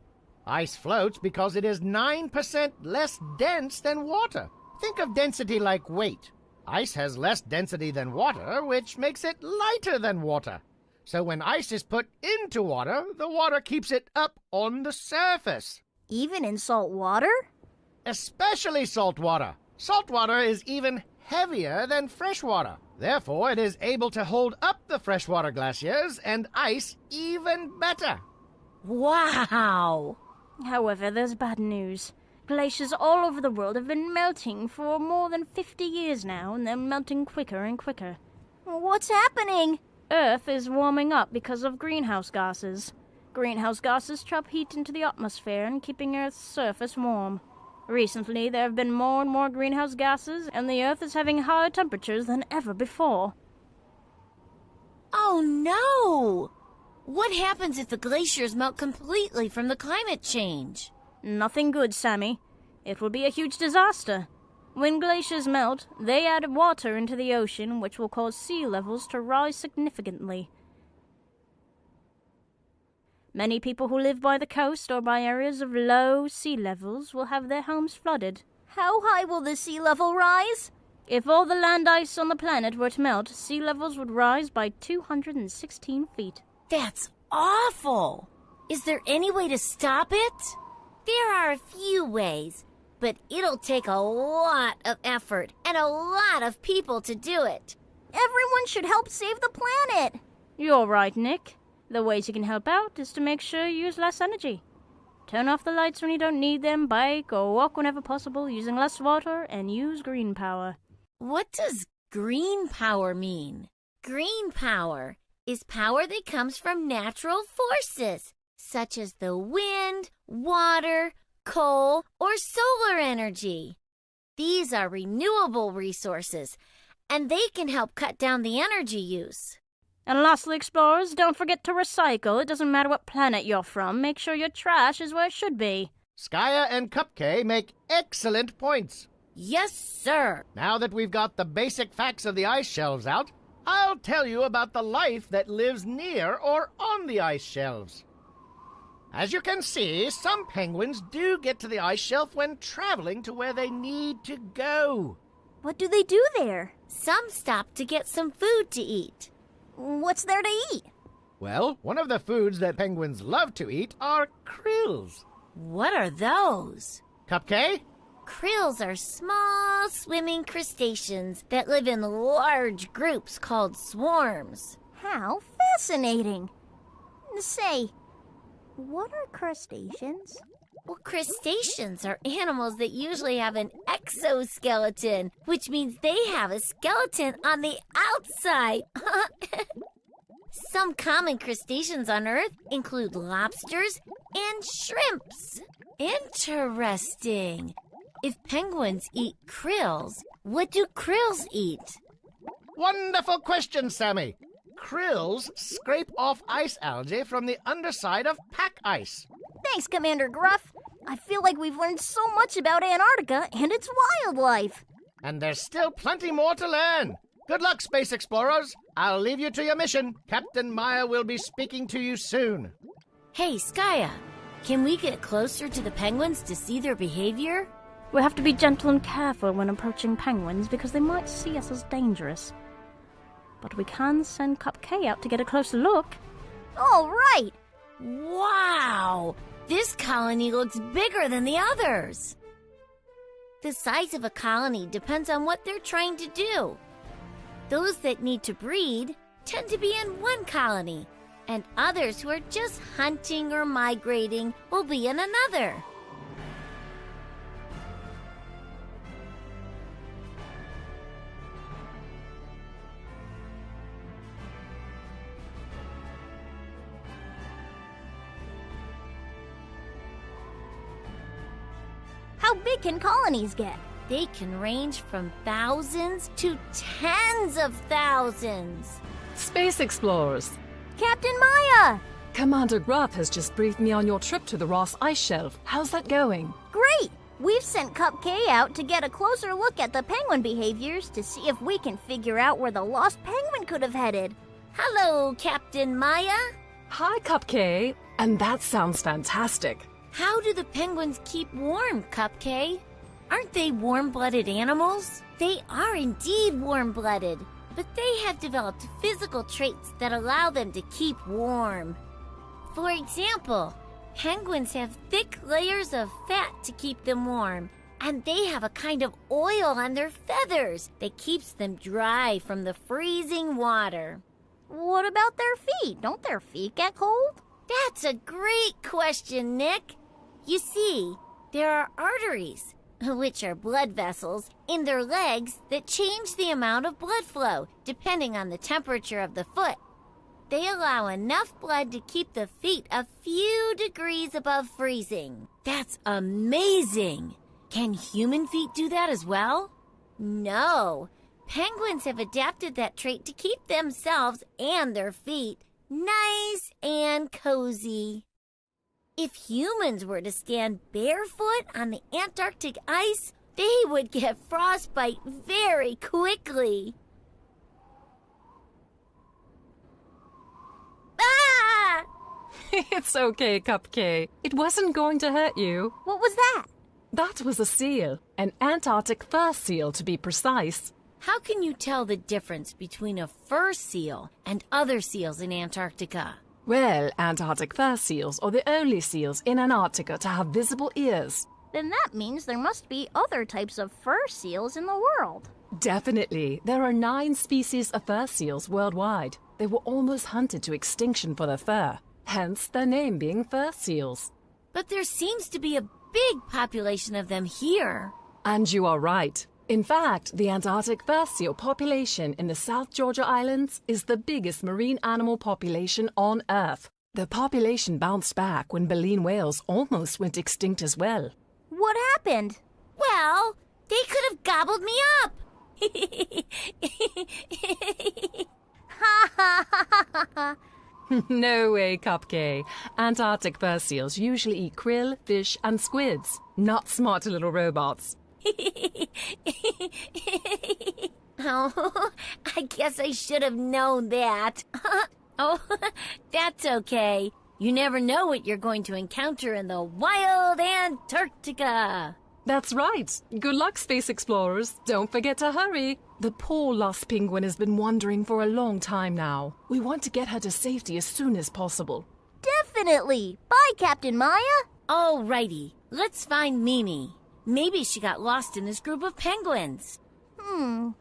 Speaker 3: Ice floats because it is 9% less dense than water. Think of density like weight. Ice has less density than water, which makes it lighter than water. So when ice is put into water, the water keeps it up on the surface.
Speaker 2: Even in salt water?
Speaker 3: Especially salt water. Salt water is even heavier than fresh water. Therefore, it is able to hold up the freshwater glaciers and ice even better.
Speaker 5: Wow!
Speaker 4: However, there's bad news. Glaciers all over the world have been melting for more than 50 years now, and they're melting quicker and quicker.
Speaker 2: What's happening?
Speaker 4: Earth is warming up because of greenhouse gases. Greenhouse gases trap heat into the atmosphere and keeping Earth's surface warm. Recently, there have been more and more greenhouse gases, and the Earth is having higher temperatures than ever before.
Speaker 5: Oh no! What happens if the glaciers melt completely from the climate change?
Speaker 4: Nothing good, Sammy. It will be a huge disaster. When glaciers melt, they add water into the ocean, which will cause sea levels to rise significantly. Many people who live by the coast or by areas of low sea levels will have their homes flooded.
Speaker 2: How high will the sea level rise?
Speaker 4: If all the land ice on the planet were to melt, sea levels would rise by 216 feet.
Speaker 5: That's awful! Is there any way to stop it? There are a few ways, but it'll take a lot of effort and a lot of people to do it.
Speaker 2: Everyone should help save the planet.
Speaker 4: You're right, Nick. The ways you can help out is to make sure you use less energy. Turn off the lights when you don't need them, bike or walk whenever possible, using less water, and use green power.
Speaker 5: What does green power mean? Green power is power that comes from natural forces, such as the wind, water, coal, or solar energy. These are renewable resources, and they can help cut down the energy use.
Speaker 4: And lastly, explorers, don't forget to recycle. It doesn't matter what planet you're from. Make sure your trash is where it should be.
Speaker 3: Skaya and Cupcake make excellent points.
Speaker 5: Yes, sir.
Speaker 3: Now that we've got the basic facts of the ice shelves out, I'll tell you about the life that lives near or on the ice shelves. As you can see, some penguins do get to the ice shelf when traveling to where they need to go.
Speaker 2: What do they do there?
Speaker 5: Some stop to get some food to eat.
Speaker 2: What's there to eat?
Speaker 3: Well, one of the foods that penguins love to eat are krills.
Speaker 5: What are those?
Speaker 3: Cupcake?
Speaker 5: Krills are small swimming crustaceans that live in large groups called swarms.
Speaker 2: How fascinating. Say, what are crustaceans?
Speaker 5: Well, crustaceans are animals that usually have an exoskeleton, which means they have a skeleton on the outside. Some common crustaceans on Earth include lobsters and shrimps. Interesting. If penguins eat krills, what do krills eat?
Speaker 3: Wonderful question, Sammy. Krills scrape off ice algae from the underside of pack ice.
Speaker 2: Thanks, Commander Gruff. I feel like we've learned so much about Antarctica and its wildlife.
Speaker 3: And there's still plenty more to learn. Good luck, space explorers. I'll leave you to your mission. Captain Maya will be speaking to you soon.
Speaker 5: Hey, Skya, can we get closer to the penguins to see their behavior?
Speaker 4: We have to be gentle and careful when approaching penguins because they might see us as dangerous. But we can send Cupcake out to get a closer look.
Speaker 2: All right.
Speaker 5: Wow! This colony looks bigger than the others. The size of a colony depends on what they're trying to do. Those that need to breed tend to be in one colony, and others who are just hunting or migrating will be in another.
Speaker 2: How big can colonies get?
Speaker 5: They can range from thousands to tens of thousands.
Speaker 1: Space explorers,
Speaker 2: Captain Maya!
Speaker 1: Commander Gruff has just briefed me on your trip to the Ross Ice Shelf. How's that going?
Speaker 2: Great! We've sent Cupcake out to get a closer look at the penguin behaviors to see if we can figure out where the lost penguin could have headed.
Speaker 5: Hello, Captain Maya.
Speaker 1: Hi, Cupcake. And that sounds fantastic.
Speaker 5: How do the penguins keep warm, Cupcake? Aren't they warm-blooded animals? They are indeed warm-blooded, but they have developed physical traits that allow them to keep warm. For example, penguins have thick layers of fat to keep them warm, and they have a kind of oil on their feathers that keeps them dry from the freezing water.
Speaker 2: What about their feet? Don't their feet get cold?
Speaker 5: That's a great question, Nick. You see, there are arteries, which are blood vessels, in their legs that change the amount of blood flow depending on the temperature of the foot. They allow enough blood to keep the feet a few degrees above freezing. That's amazing! Can human feet do that as well? No. Penguins have adapted that trait to keep themselves and their feet nice and cozy. If humans were to stand barefoot on the Antarctic ice, they would get frostbite very quickly. Ah!
Speaker 1: It's okay, Cupcake. It wasn't going to hurt you.
Speaker 2: What was that?
Speaker 1: That was a seal. An Antarctic fur seal, to be precise.
Speaker 5: How can you tell the difference between a fur seal and other seals in Antarctica?
Speaker 1: Well, Antarctic fur seals are the only seals in Antarctica to have visible ears.
Speaker 2: Then that means there must be other types of fur seals in the world.
Speaker 1: Definitely. There are 9 species of fur seals worldwide. They were almost hunted to extinction for their fur, hence their name being fur seals.
Speaker 5: But there seems to be a big population of them here.
Speaker 1: And you are right. In fact, the Antarctic fur seal population in the South Georgia Islands is the biggest marine animal population on Earth. The population bounced back when baleen whales almost went extinct as well.
Speaker 2: What happened?
Speaker 5: Well, they could have gobbled me up.
Speaker 2: Ha ha ha ha ha!
Speaker 1: No way, Cupcake. Antarctic fur seals usually eat krill, fish, and squids, not smart little robots.
Speaker 5: Oh, I guess I should have known that. Oh, that's okay. You never know what you're going to encounter in the wild Antarctica.
Speaker 1: That's right. Good luck, space explorers. Don't forget to hurry. The poor lost penguin has been wandering for a long time now. We want to get her to safety as soon as possible.
Speaker 2: Definitely. Bye, Captain Maya.
Speaker 5: Alrighty, let's find Mimi. Maybe she got lost in this group of penguins.
Speaker 2: Cupcake,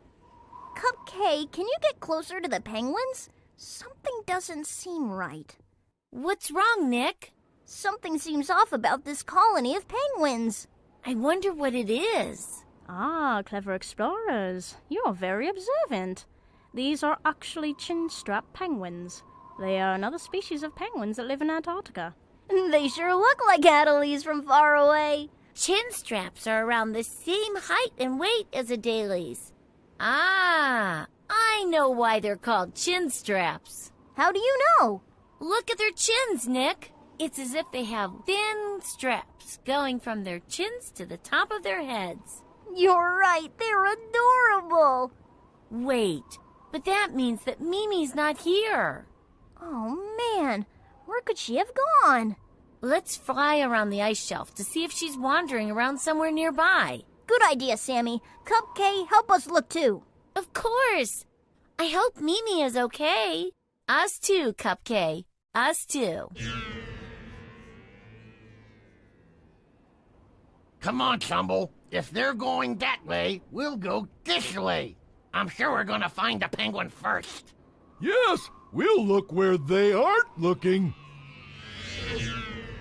Speaker 2: can you get closer to the penguins? Something doesn't seem right.
Speaker 5: What's wrong, Nick?
Speaker 2: Something seems off about this colony of penguins.
Speaker 5: I wonder what it is.
Speaker 4: Ah, clever explorers. You're very observant. These are actually chinstrap penguins. They are another species of penguins that live in Antarctica.
Speaker 2: They sure look like adelies from far away.
Speaker 5: Chin straps are around the same height and weight as adelies. Ah, I know why they're called chin straps.
Speaker 2: How do you know?
Speaker 5: Look at their chins, Nick. It's as if they have thin straps going from their chins to the top of their heads.
Speaker 2: You're right, they're adorable.
Speaker 5: Wait, but that means that Mimi's not here.
Speaker 2: Oh man, where could she have gone?
Speaker 5: Let's fly around the ice shelf to see if she's wandering around somewhere nearby.
Speaker 2: Good idea, Sammy. Cupcake, help us look too.
Speaker 5: Of course. I hope Mimi is okay. Us too, Cupcake. Us too.
Speaker 8: Come on, Tumble. If they're going that way, we'll go this way. I'm sure we're gonna find the penguin first.
Speaker 9: Yes, we'll look where they aren't looking.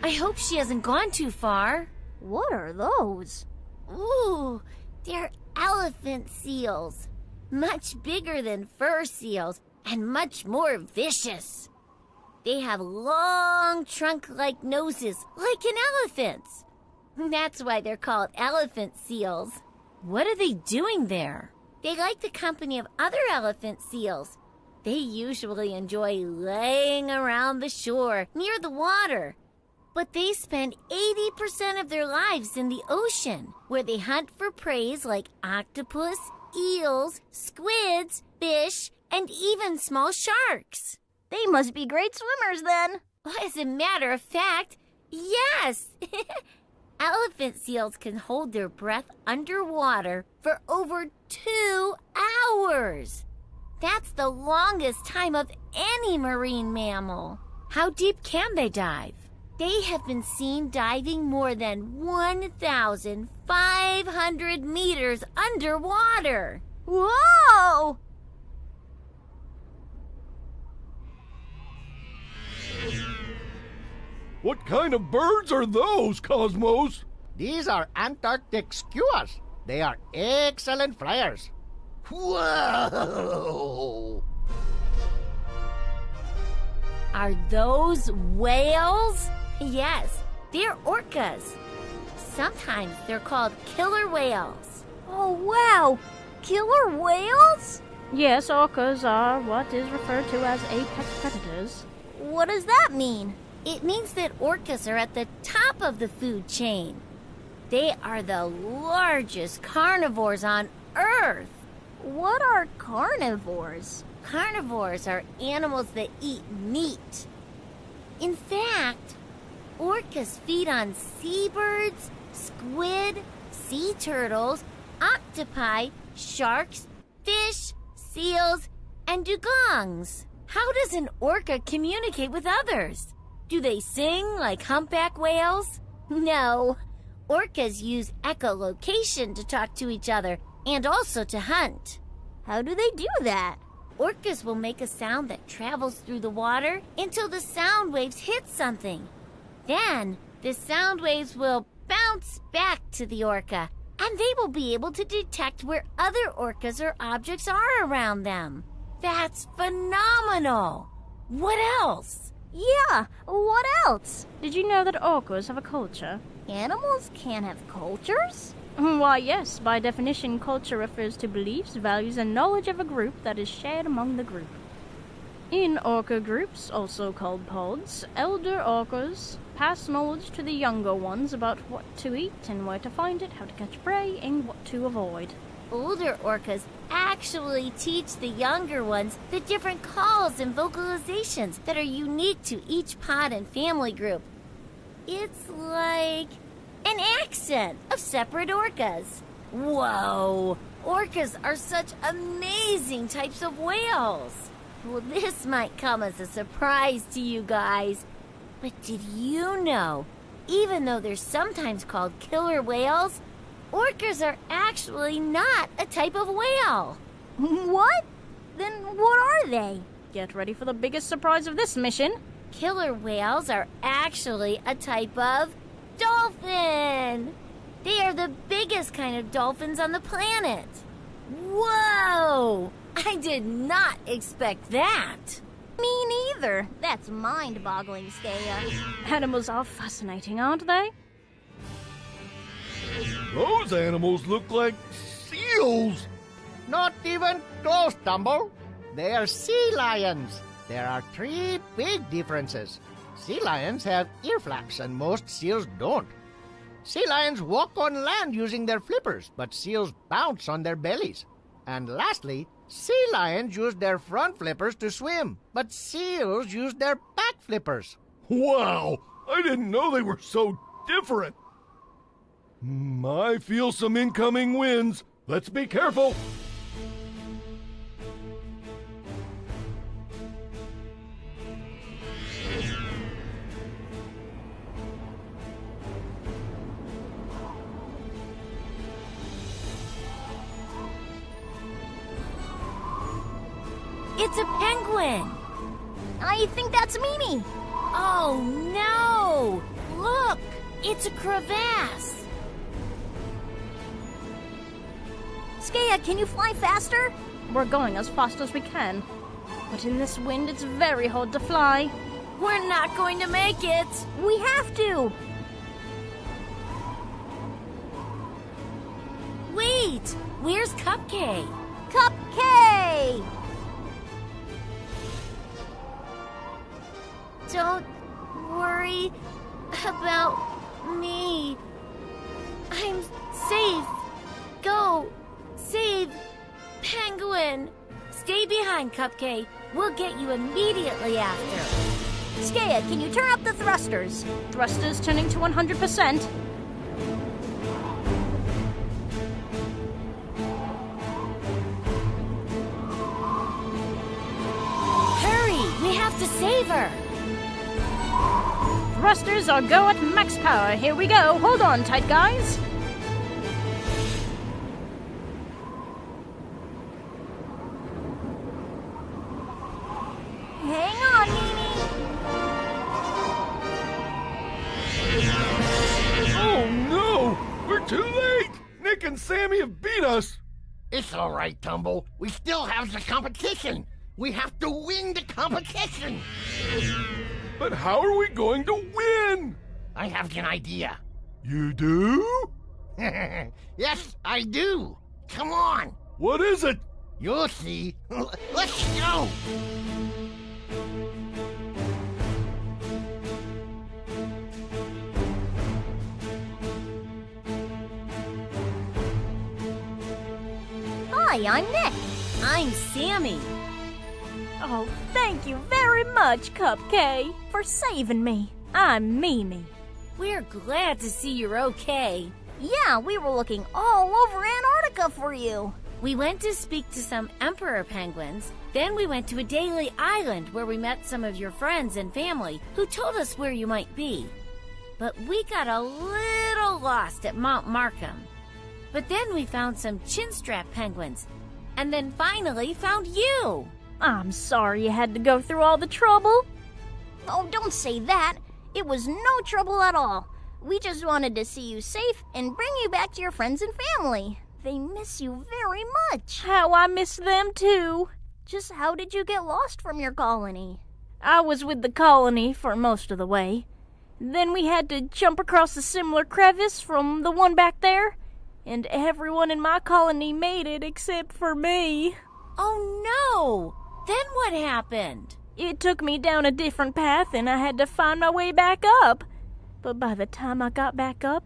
Speaker 5: I hope she hasn't gone too far.
Speaker 2: What are those?
Speaker 5: Ooh, they're elephant seals. Much bigger than fur seals and much more vicious. They have long trunk-like noses, like an elephant's. That's why they're called elephant seals. What are they doing there? They like the company of other elephant seals. They usually enjoy laying around the shore near the water. But they spend 80% of their lives in the ocean, where they hunt for prey like octopus, eels, squids, fish, and even small sharks.
Speaker 2: They must be great swimmers then.
Speaker 5: As a matter of fact, yes! Elephant seals can hold their breath underwater for over 2 hours. That's the longest time of any marine mammal. How deep can they dive? They have been seen diving more than 1,500 meters underwater.
Speaker 2: Whoa!
Speaker 9: What kind of birds are those, Cosmos?
Speaker 3: These are Antarctic skuas. They are excellent flyers.
Speaker 8: Whoa!
Speaker 5: Are those whales? Yes, they're orcas. Sometimes they're called killer whales.
Speaker 2: Oh wow! Killer whales?
Speaker 4: Yes, orcas are what is referred to as apex predators.
Speaker 2: What does that mean?
Speaker 5: It means that orcas are at the top of the food chain. They are the largest carnivores on Earth.
Speaker 2: What are carnivores?
Speaker 5: Carnivores are animals that eat meat. In fact, orcas feed on seabirds, squid, sea turtles, octopi, sharks, fish, seals, and dugongs. How does an orca communicate with others? Do they sing like humpback whales? No. Orcas use echolocation to talk to each other and also to hunt.
Speaker 2: How do they do that?
Speaker 5: Orcas will make a sound that travels through the water until the sound waves hit something. Then, the sound waves will bounce back to the orca, and they will be able to detect where other orcas or objects are around them. That's phenomenal! What else?
Speaker 2: Yeah, what else?
Speaker 4: Did you know that orcas have a culture?
Speaker 2: Animals can't have cultures?
Speaker 4: Why, yes. By definition, culture refers to beliefs, values, and knowledge of a group that is shared among the group. In orca groups, also called pods, elder orcas pass knowledge to the younger ones about what to eat and where to find it, how to catch prey, and what to avoid.
Speaker 5: Older orcas actually teach the younger ones the different calls and vocalizations that are unique to each pod and family group. It's like an accent of separate orcas. Whoa! Orcas are such amazing types of whales. Well, this might come as a surprise to you guys, but did you know, even though they're sometimes called killer whales, orcas are actually not a type of whale?
Speaker 2: What? Then what are they?
Speaker 4: Get ready for the biggest surprise of this mission.
Speaker 5: Killer whales are actually a type of dolphin. They are the biggest kind of dolphins on the planet. Whoa! I did not expect that.
Speaker 2: Me neither. That's mind-boggling, Skaya.
Speaker 4: Animals are fascinating, aren't they?
Speaker 9: Those animals look like seals.
Speaker 3: Not even close, Tumble. They are sea lions. There are 3 big differences. Sea lions have ear flaps and most seals don't. Sea lions walk on land using their flippers, but seals bounce on their bellies. And lastly, sea lions use their front flippers to swim, but seals use their back flippers.
Speaker 9: Wow, I didn't know they were so different. I feel some incoming winds. Let's be careful.
Speaker 5: It's a penguin.
Speaker 2: I think that's Mimi.
Speaker 5: Oh no! Look, it's a crevasse.
Speaker 2: Skaya, can you fly faster?
Speaker 4: We're going as fast as we can. But in this wind, it's very hard to fly.
Speaker 5: We're not going to make it.
Speaker 2: We have to.
Speaker 5: Wait, where's Cupcake?
Speaker 2: Cupcake!
Speaker 5: Don't worry about me. I'm safe. Go save Penguin. Stay behind, Cupcake. We'll get you immediately after.
Speaker 2: Skaya, can you turn up the thrusters?
Speaker 4: Thrusters turning to 100%.
Speaker 5: Hurry, we have to save her.
Speaker 4: Thrusters are go at max power. Here we go. Hold on tight, guys.
Speaker 2: Hang on, Mimi.
Speaker 9: Oh no! We're too late! Nick and Sammy have beat us!
Speaker 8: It's all right, Tumble. We still have the competition. We have to win the competition.
Speaker 9: But how are we going to win?
Speaker 8: I have an idea.
Speaker 9: You do?
Speaker 8: Yes, I do. Come on.
Speaker 9: What is it?
Speaker 8: You'll see. Let's go.
Speaker 2: Hi, I'm Nick.
Speaker 5: I'm Sammy.
Speaker 4: Oh, thank you very much, Cupcake, for saving me. I'm Mimi.
Speaker 5: We're glad to see you're okay.
Speaker 2: Yeah, we were looking all over Antarctica for you.
Speaker 5: We went to speak to some emperor penguins. Then we went to a daily island where we met some of your friends and family who told us where you might be. But we got a little lost at Mount Markham. But then we found some chinstrap penguins, and then finally found you.
Speaker 4: I'm sorry you had to go through all the trouble.
Speaker 2: Oh, don't say that. It was no trouble at all. We just wanted to see you safe and bring you back to your friends and family. They miss you very much.
Speaker 4: How I miss them too.
Speaker 2: Just how did you get lost from your colony?
Speaker 4: I was with the colony for most of the way. Then we had to jump across a similar crevice from the one back there. And everyone in my colony made it except for me.
Speaker 5: Oh no! Then what happened?
Speaker 7: It took me down a different path and I had to find my way back up. But by the time I got back up,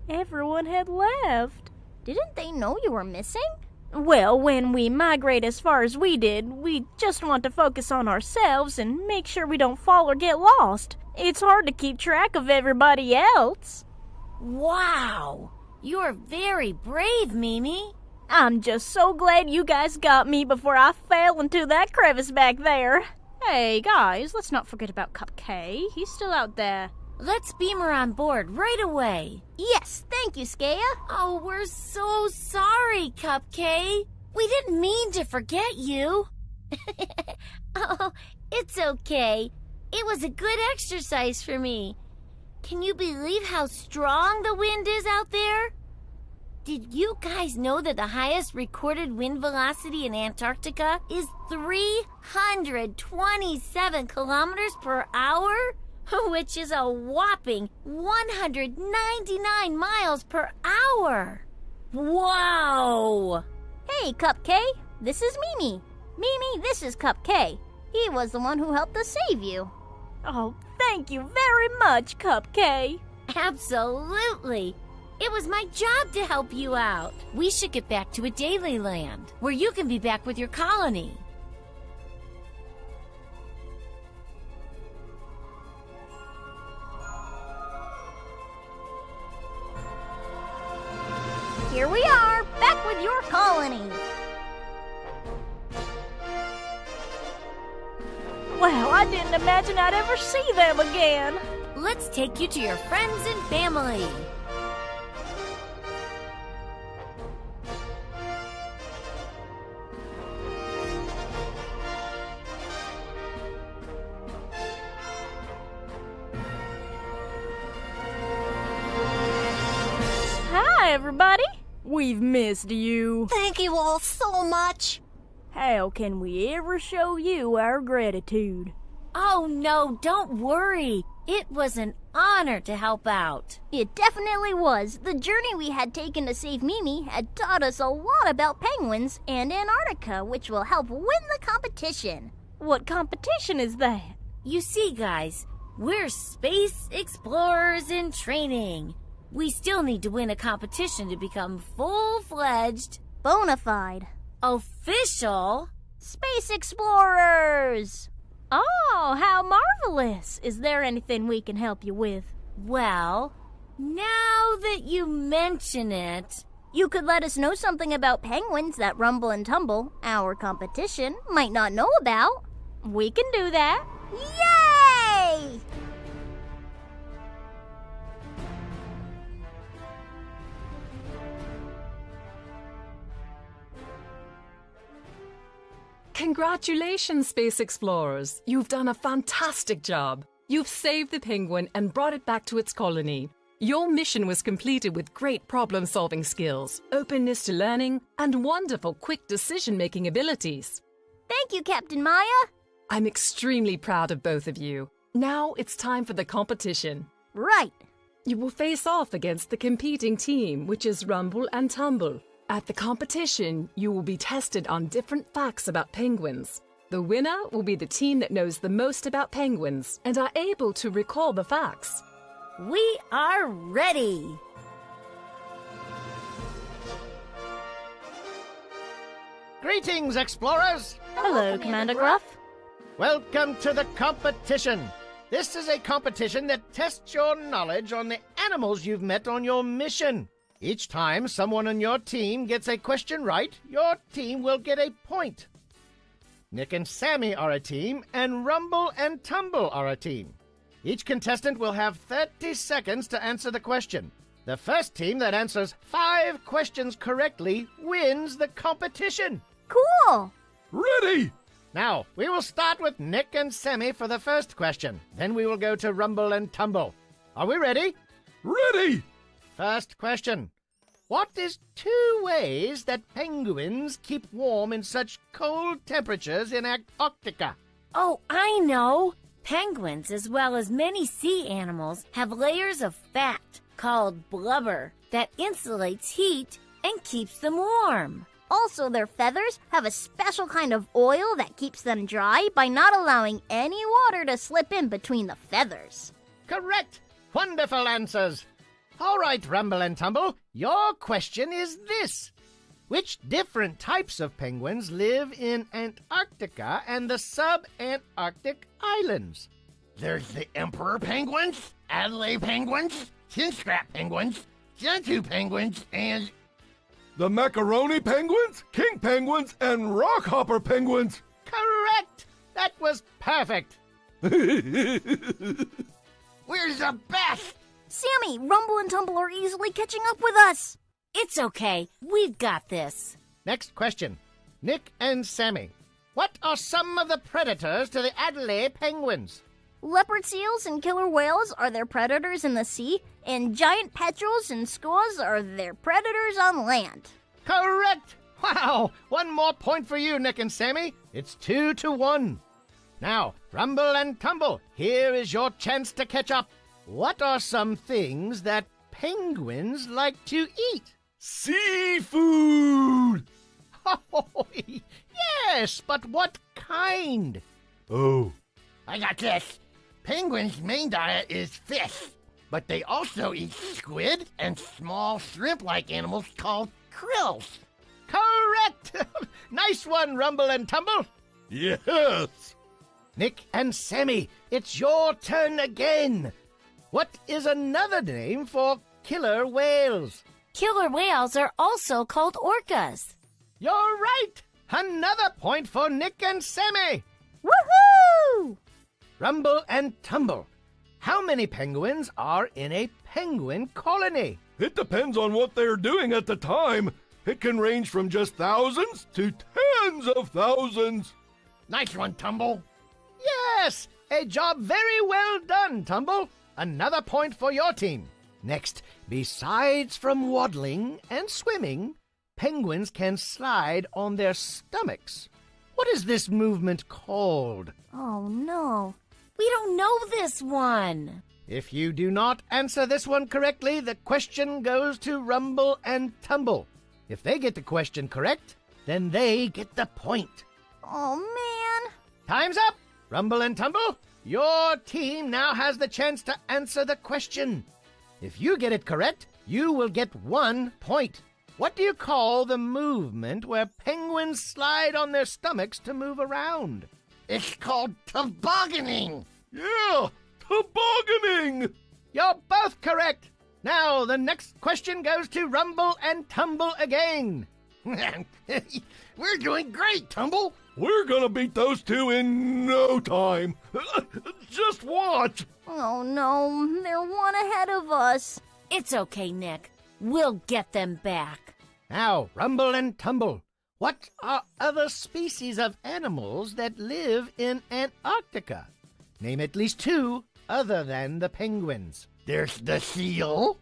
Speaker 7: everyone had left.
Speaker 2: Didn't they know you were missing?
Speaker 7: Well, when we migrate as far as we did, we just want to focus on ourselves and make sure we don't fall or get lost. It's hard to keep track of everybody else.
Speaker 5: Wow! You're very brave, Mimi.
Speaker 7: I'm just so glad you guys got me before I fell into that crevice back there. Hey, guys, let's not forget about Cupcake. He's still out there.
Speaker 5: Let's beam her on board right away.
Speaker 2: Yes, thank you, Skaya.
Speaker 5: Oh, we're so sorry, Cupcake. We didn't mean to forget you. Oh, it's okay. It was a good exercise for me. Can you believe how strong the wind is out there? Did you guys know that the highest recorded wind velocity in Antarctica is 327 kilometers per hour? Which is a whopping 199 miles per hour. Wow!
Speaker 2: Hey, Cupcake, this is Mimi. Mimi, this is Cupcake. He was the one who helped us save you.
Speaker 7: Oh, thank you very much, Cupcake.
Speaker 5: Absolutely. It was my job to help you out. We should get back to a daily land where you can be back with your colony.
Speaker 2: Here we are, back with your colony.
Speaker 7: Wow, I didn't imagine I'd ever see them again.
Speaker 5: Let's take you to your friends and family.
Speaker 7: Hi, everybody. We've missed you.
Speaker 2: Thank you all so much.
Speaker 7: How can we ever show you our gratitude?
Speaker 5: Oh, no, don't worry. It was an honor to help out.
Speaker 2: It definitely was. The journey we had taken to save Mimi had taught us a lot about penguins and Antarctica, which will help win the competition.
Speaker 7: What competition is that?
Speaker 5: You see, guys, we're space explorers in training. We still need to win a competition to become full-fledged,
Speaker 2: Bona fide.
Speaker 5: official
Speaker 2: Space explorers!
Speaker 7: Oh, how marvelous! Is there anything we can help you with?
Speaker 5: Well, now that you mention it,
Speaker 2: You could let us know something about penguins that Rumble and Tumble, our competition, might not know about.
Speaker 7: We can do that.
Speaker 2: Yay!
Speaker 1: Congratulations, Space Explorers! You've done a fantastic job. You've saved the penguin and brought it back to its colony. Your mission was completed with great problem-solving skills, openness to learning, and wonderful quick decision-making abilities.
Speaker 2: Thank you, Captain Maya.
Speaker 1: I'm extremely proud of both of you. Now it's time for the competition.
Speaker 2: Right.
Speaker 1: You will face off against the competing team, which is Rumble and Tumble. At the competition, you will be tested on different facts about penguins. The winner will be the team that knows the most about penguins and are able to recall the facts.
Speaker 5: we are ready.
Speaker 3: Greetings, explorers!
Speaker 7: Hello, Commander Gruff.
Speaker 3: Welcome to the competition. This is a competition that tests your knowledge on the animals you've met on your mission. Each time someone on your team gets a question right, your team will get a point. Nick and Sammy are a team, and Rumble and Tumble are a team. Each contestant will have 30 seconds to answer the question. The first team that answers 5 questions correctly wins the competition.
Speaker 2: Cool.
Speaker 9: Ready!
Speaker 3: Now, we will start with Nick and Sammy for the first question. Then we will go to Rumble and Tumble. Are we ready?
Speaker 9: Ready!
Speaker 3: First question. What is 2 ways that penguins keep warm in such cold temperatures in Antarctica?
Speaker 5: Oh, I know. Penguins, as well as many sea animals, have layers of fat called blubber that insulates heat and keeps them warm.
Speaker 2: Also, their feathers have a special kind of oil that keeps them dry by not allowing any water to slip in between the feathers.
Speaker 3: Correct! Wonderful answers! All right, Rumble and Tumble, your question is this. Which different types of penguins live in Antarctica and the sub-Antarctic islands?
Speaker 8: There's the emperor penguins, Adelaide penguins, chin-strap penguins, gentoo penguins, and...
Speaker 9: The macaroni penguins, king penguins, and rockhopper penguins.
Speaker 3: Correct! That was perfect!
Speaker 8: We're the best!
Speaker 2: Sammy, Rumble and Tumble are easily catching up with us.
Speaker 5: It's okay. We've got this.
Speaker 3: Next question. Nick and Sammy, what are some of the predators to the Adelaide penguins?
Speaker 2: Leopard seals and killer whales are their predators in the sea, and giant petrels and skuas are their predators on land.
Speaker 3: Correct! Wow! One more point for you, Nick and Sammy. It's 2-1. Now, Rumble and Tumble, here is your chance to catch up. What are some things that penguins like to eat?
Speaker 9: Seafood!
Speaker 3: Oh, yes, but what kind?
Speaker 9: Oh.
Speaker 8: I got this. Penguins' main diet is fish, but they also eat squid and small shrimp-like animals called krills.
Speaker 3: Correct! Nice one, Rumble and Tumble.
Speaker 9: Yes!
Speaker 3: Nick and Sammy, it's your turn again. What is another name for killer whales?
Speaker 5: Killer whales are also called orcas.
Speaker 3: You're right! Another point for Nick and Sammy.
Speaker 2: Woohoo!
Speaker 3: Rumble and Tumble, how many penguins are in a penguin colony?
Speaker 9: It depends on what they're doing at the time. It can range from just thousands to tens of thousands.
Speaker 8: Nice one, Tumble.
Speaker 3: Yes! A job very well done, Tumble. Another point for your team. Next, besides from waddling and swimming, penguins can slide on their stomachs. What is this movement called?
Speaker 2: Oh, no.
Speaker 5: We don't know this one.
Speaker 3: If you do not answer this one correctly, the question goes to Rumble and Tumble. If they get the question correct, then they get the point.
Speaker 2: Oh, man.
Speaker 3: Time's up! Rumble and Tumble, your team now has the chance to answer the question. If you get it correct, you will get 1 point. What do you call the movement where penguins slide on their stomachs to move around?
Speaker 8: It's called tobogganing.
Speaker 9: Yeah, tobogganing!
Speaker 3: You're both correct. Now, the next question goes to Rumble and Tumble again.
Speaker 8: We're doing great, Tumble.
Speaker 9: We're gonna beat those two in no time. Just watch.
Speaker 2: Oh, no. They're one ahead of us.
Speaker 5: It's okay, Nick. We'll get them back.
Speaker 3: Now, Rumble and Tumble, what are other species of animals that live in Antarctica? Name at least 2 other than the penguins.
Speaker 8: There's the seal.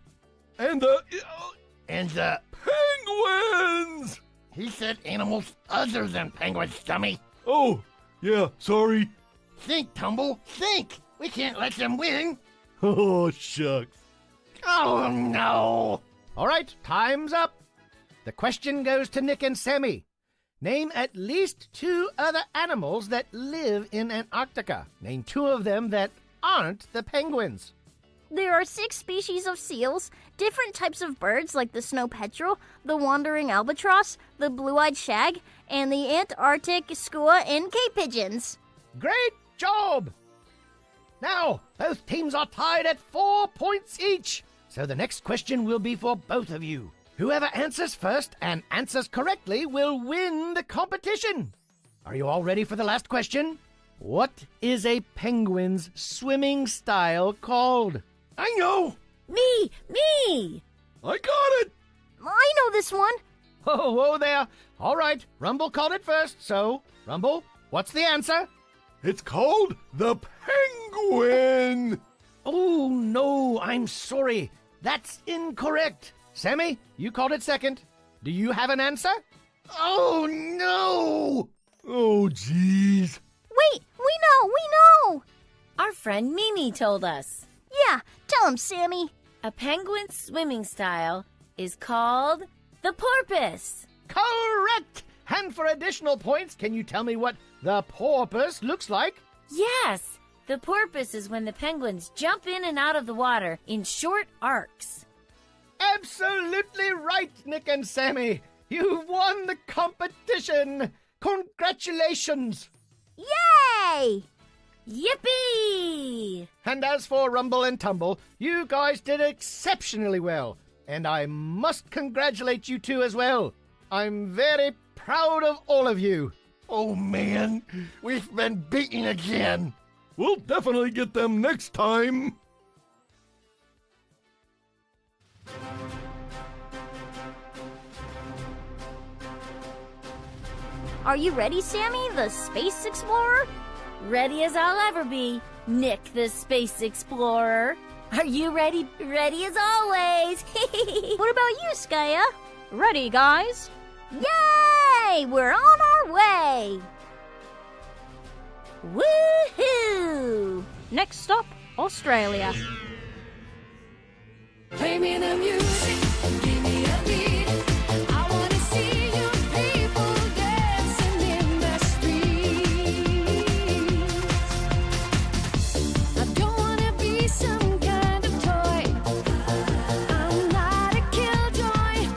Speaker 9: And the penguins!
Speaker 8: He said animals other than penguins, dummy.
Speaker 9: Oh, yeah, sorry.
Speaker 8: Think, Tumble, think. We can't let them win.
Speaker 9: Oh, shucks.
Speaker 8: Oh, no.
Speaker 3: All right, time's up. The question goes to Nick and Sammy. Name at least 2 other animals that live in Antarctica. Name 2 of them that aren't the penguins.
Speaker 2: There are 6 species of seals, different types of birds like the snow petrel, the wandering albatross, the blue-eyed shag, and the Antarctic skua and cave pigeons.
Speaker 3: Great job! Now, both teams are tied at 4 points each. So the next question will be for both of you. Whoever answers first and answers correctly will win the competition. Are you all ready for the last question? What is a penguin's swimming style called?
Speaker 8: I know.
Speaker 5: Me!
Speaker 9: I got it!
Speaker 2: I know this one.
Speaker 3: Oh, whoa there. All right, Rumble called it first, so, Rumble, what's the answer?
Speaker 9: It's called the penguin!
Speaker 3: Oh, no, I'm sorry. That's incorrect. Sammy, you called it second. Do you have an answer?
Speaker 8: Oh, no.
Speaker 9: Oh, jeez.
Speaker 2: Wait, we know.
Speaker 5: Our friend Mimi told us.
Speaker 2: Yeah, tell him, Sammy.
Speaker 5: A penguin's swimming style is called the porpoise.
Speaker 3: Correct! And for additional points, can you tell me what the porpoise looks like?
Speaker 5: Yes, the porpoise is when the penguins jump in and out of the water in short arcs.
Speaker 3: Absolutely right, Nick and Sammy. You've won the competition. Congratulations.
Speaker 2: Yay!
Speaker 5: Yippee!
Speaker 3: And as for Rumble and Tumble, you guys did exceptionally well. And I must congratulate you two as well. I'm very proud of all of you.
Speaker 8: Oh man, we've been beaten again.
Speaker 9: We'll definitely get them next time.
Speaker 2: Are you ready, Sammy, the space explorer?
Speaker 5: Ready as I'll ever be, Nick the Space Explorer. Are you ready? Ready as always.
Speaker 2: What about you, Skaya?
Speaker 7: Ready, guys?
Speaker 2: Yay! We're on our way!
Speaker 5: Woohoo!
Speaker 7: Next stop, Australia.
Speaker 10: Play me the music, give me a beat. I wanna see you people dancing in the streets. I don't wanna be some kind of toy. I'm not a killjoy.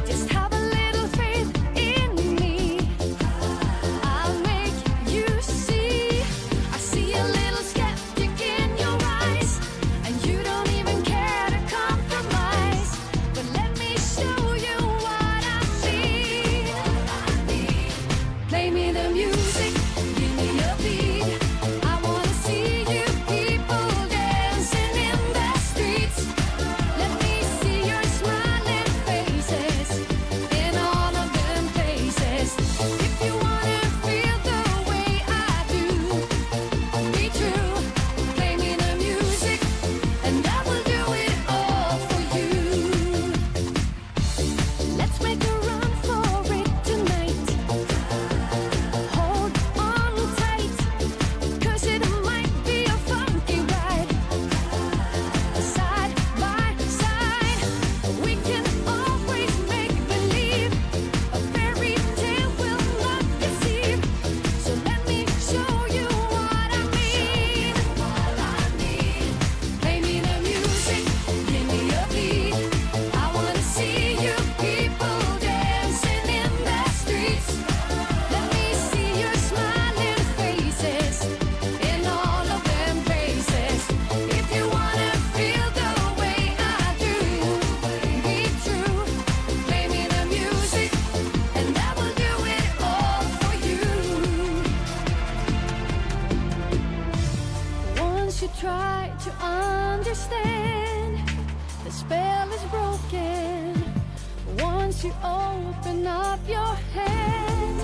Speaker 10: Just have a little faith in me. I'll make you see. I see a little skeptic in your eyes, and you don't even care to compromise. But let me show you what I mean. Play me the music, give me a beat. I wanna see you people dancing in the streets. Let me see your smiling faces in all of them places. If you wanna feel the way I do, be true. Play me the music, and I will do it all for you. Let's make a run for it tonight. Hold on tight, 'cause it might be a funky ride. Side by side, we can always make believe. A fairy tale will not deceive. So let me show you what I mean. Play me the music, give me a beat. I wanna see you people dancing in the streets. Let me see your smiling faces in all of them places. If you wanna feel the way I do, be true. Play me the music, and I will do it all for you. Once you try to understand, the spell is broken. Once you open up your hand,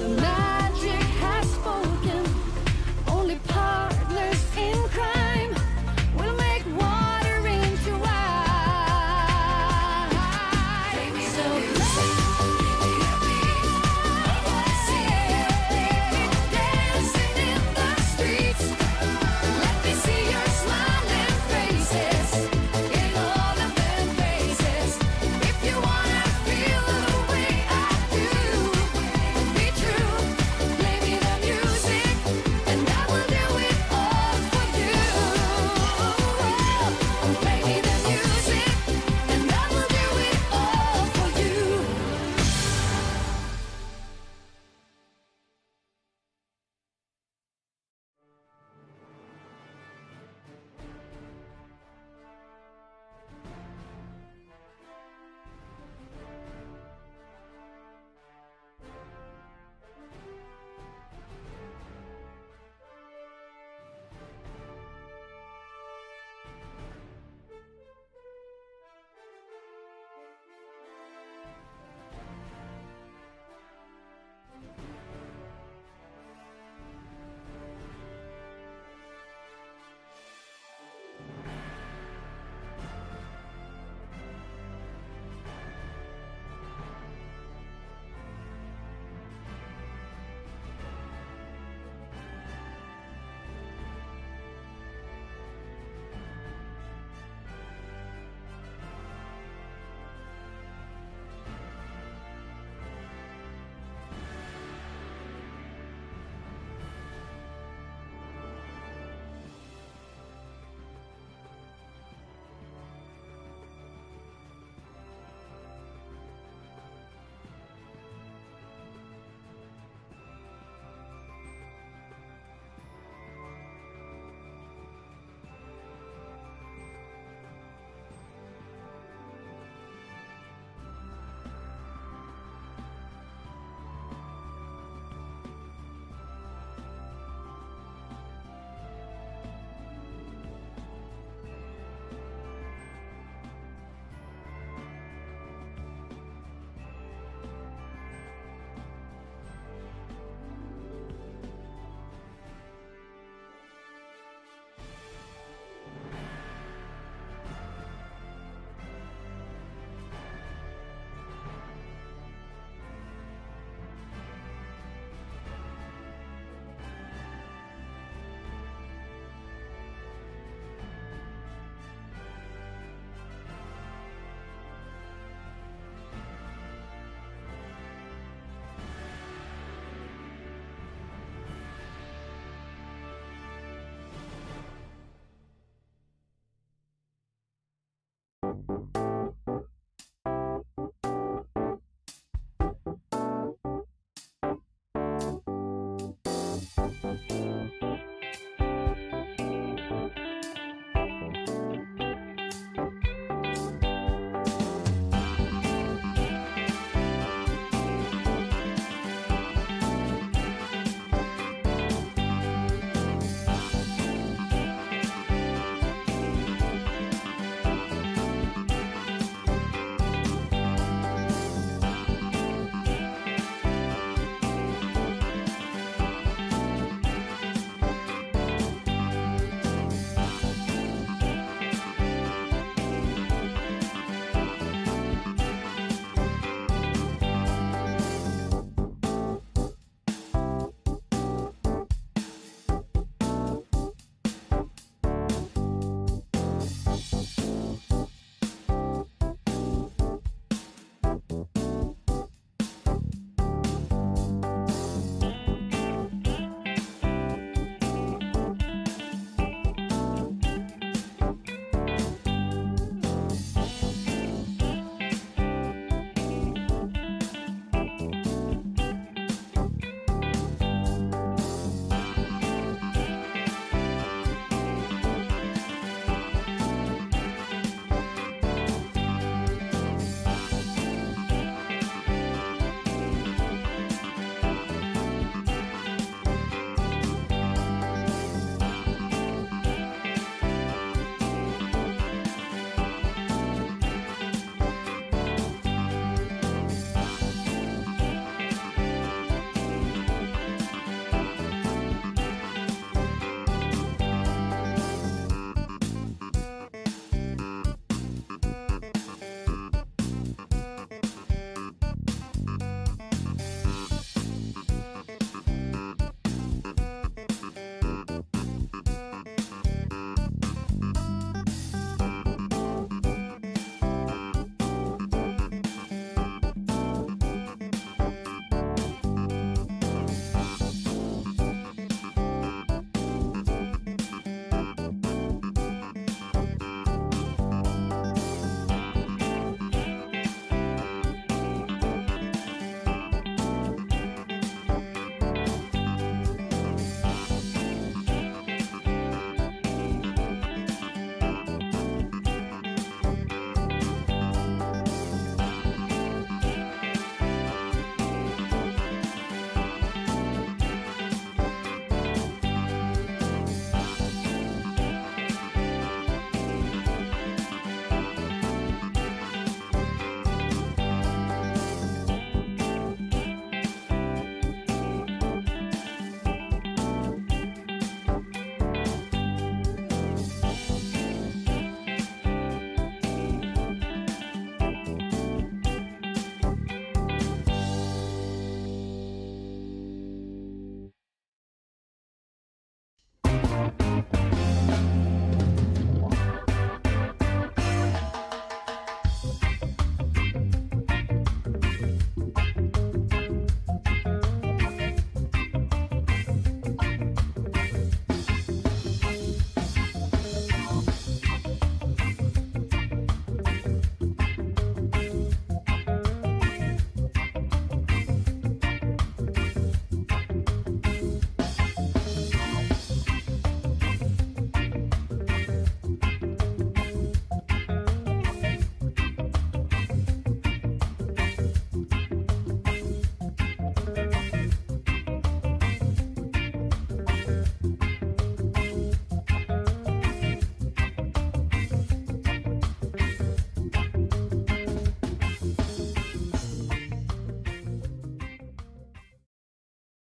Speaker 10: the magic has spoken. Only partners in crime will make water into wine. So dancing in the streets. Let me see your smiling faces in all of them places. If you wanna feel the way I